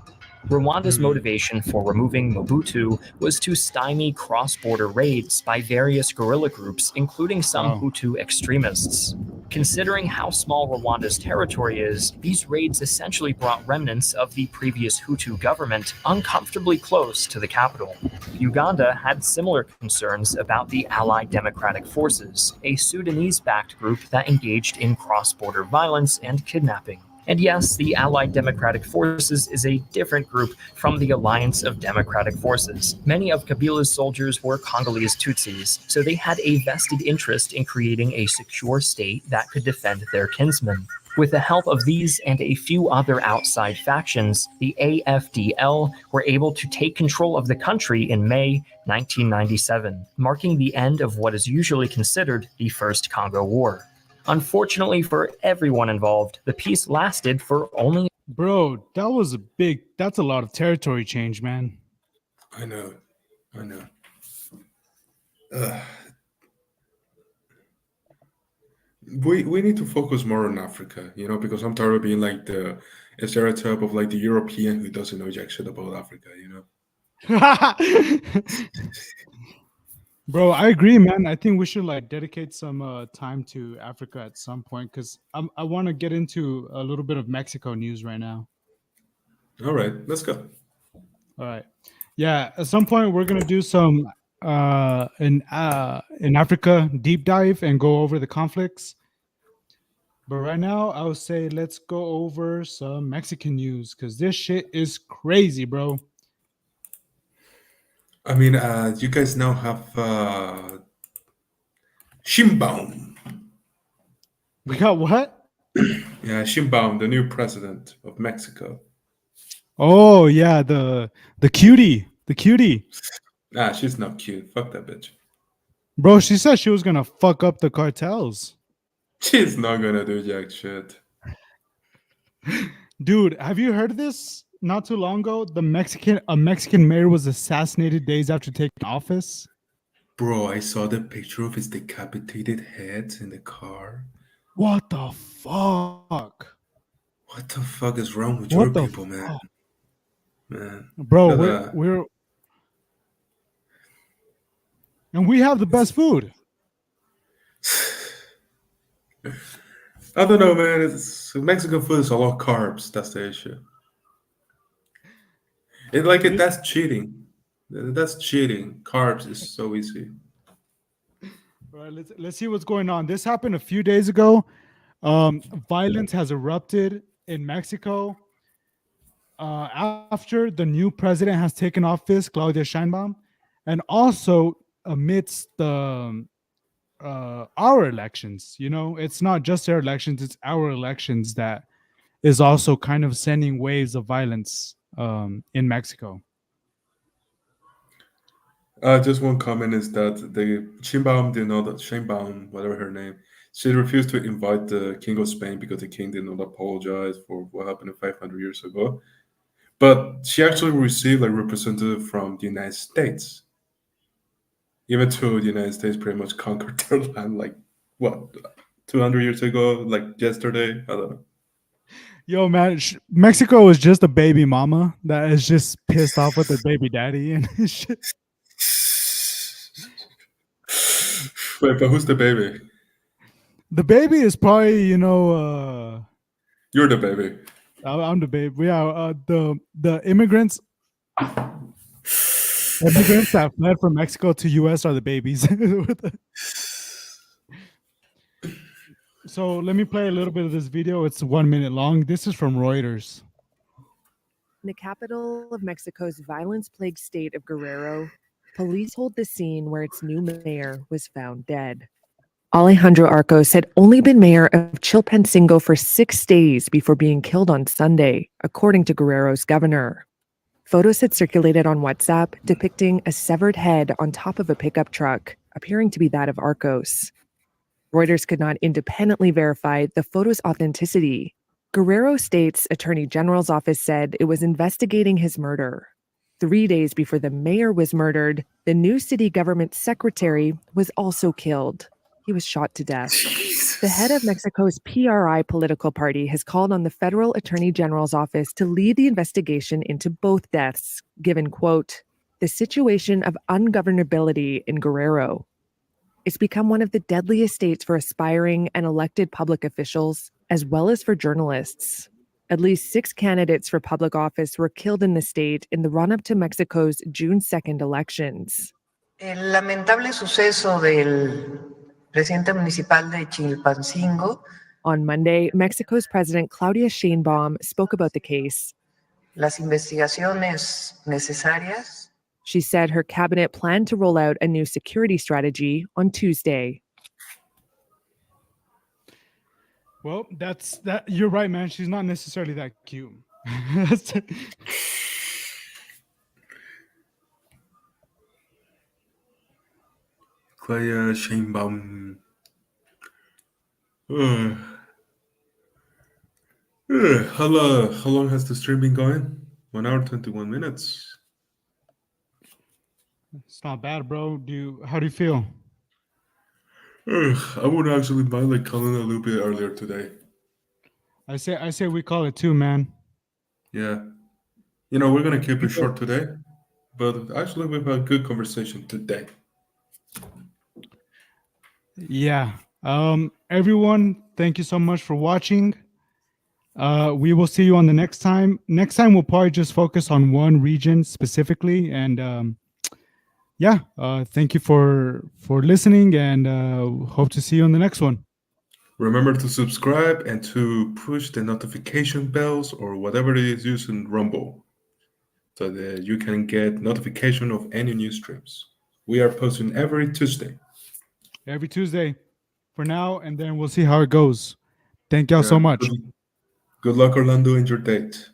Rwanda's motivation for removing Mobutu was to stymie cross-border raids by various guerrilla groups, including some Hutu extremists. Considering how small Rwanda's territory is, these raids essentially brought remnants of the previous Hutu government uncomfortably close to the capital. Uganda had similar concerns about the Allied Democratic Forces, a Sudanese-backed group that engaged in cross-border violence and kidnapping. And yes, the Allied Democratic Forces is a different group from the Alliance of Democratic Forces. Many of Kabila's soldiers were Congolese Tutsis, so they had a vested interest in creating a secure state that could defend their kinsmen. With the help of these and a few other outside factions, the AFDL were able to take control of the country in May 1997, marking the end of what is usually considered the First Congo War. Unfortunately for everyone involved, the peace lasted for only... Bro, that's a lot of territory change, man. I know. We need to focus more on Africa, because I'm tired of being like the stereotype of like the European who doesn't know jack shit about Africa, Bro, I agree, man. I think we should like dedicate some time to Africa at some point because I want to get into a little bit of Mexico news right now. All right, let's go. All right, yeah. At some point, we're gonna do some in Africa deep dive and go over the conflicts. But right now, I would say let's go over some Mexican news because this shit is crazy, bro. I mean, you guys now have Sheinbaum. We got what? Yeah, Sheinbaum, the new president of Mexico. Oh yeah, the cutie, Ah, she's not cute. Fuck that bitch. Bro, she said she was gonna fuck up the cartels. She's not gonna do jack shit. Dude, have you heard of this? Not too long ago, a Mexican mayor was assassinated days after taking office. Bro, I saw the picture of his decapitated head in the car. What the fuck? What the fuck is wrong with your people, man? Bro, But, we're and we have the best food. I don't know, man. Mexican food is a lot of carbs. That's the issue. That's cheating. That's cheating. Carbs is so easy. All right, let's see what's going on. This happened a few days ago. Violence has erupted in Mexico after the new president has taken office, Claudia Sheinbaum, and also amidst the our elections. It's not just their elections; it's our elections that is also kind of sending waves of violence in Mexico. Just one comment is that the Sheinbaum, whatever her name, she refused to invite the King of Spain because the king did not apologize for what happened 500 years ago. But she actually received a representative from the United States. Even though the United States pretty much conquered their land, 200 years ago, like yesterday? I don't know. Yo, man, Mexico is just a baby mama that is just pissed off with their baby daddy and shit. Wait, but who's the baby? The baby is probably, You're the baby. I'm the baby. Yeah, the immigrants that fled from Mexico to U.S. are the babies. So let me play a little bit of this video. It's 1 minute long. This is from Reuters. In the capital of Mexico's violence-plagued state of Guerrero, police hold the scene where its new mayor was found dead. Alejandro Arcos had only been mayor of Chilpancingo for 6 days before being killed on Sunday, according to Guerrero's governor. Photos had circulated on WhatsApp depicting a severed head on top of a pickup truck, appearing to be that of Arcos. Reuters could not independently verify the photo's authenticity. Guerrero State's Attorney General's office said it was investigating his murder. 3 days before the mayor was murdered, the new city government secretary was also killed. He was shot to death. The head of Mexico's PRI political party has called on the federal attorney general's office to lead the investigation into both deaths, given, quote, the situation of ungovernability in Guerrero. It's become one of the deadliest states for aspiring and elected public officials, as well as for journalists. At least 6 candidates for public office were killed in the state in the run-up to Mexico's June 2nd elections. El lamentable suceso del presidente municipal de Chilpancingo. On Monday, Mexico's President Claudia Sheinbaum spoke about the case. Las investigaciones necesarias. She said her cabinet planned to roll out a new security strategy on Tuesday. Well, that's that. You're right, man. She's not necessarily that cute. Claudia Sheinbaum. How long has the stream been going? 1 hour, 21 minutes. It's not bad, bro. How do you feel? I would actually mind like calling a little bit earlier today. I say we call it 2, man. Yeah. You know, we're going to keep it short today, but actually we've had a good conversation today. Yeah. Everyone, thank you so much for watching. We will see you on the next time. Next time we'll probably just focus on one region specifically, and thank you for listening, and hope to see you on the next one. Remember to subscribe and to push the notification bells or whatever it is using Rumble so that you can get notification of any new streams. We are posting every Tuesday. Every Tuesday for now, and then we'll see how it goes. Thank y'all so much. Good luck, Orlando, in your date.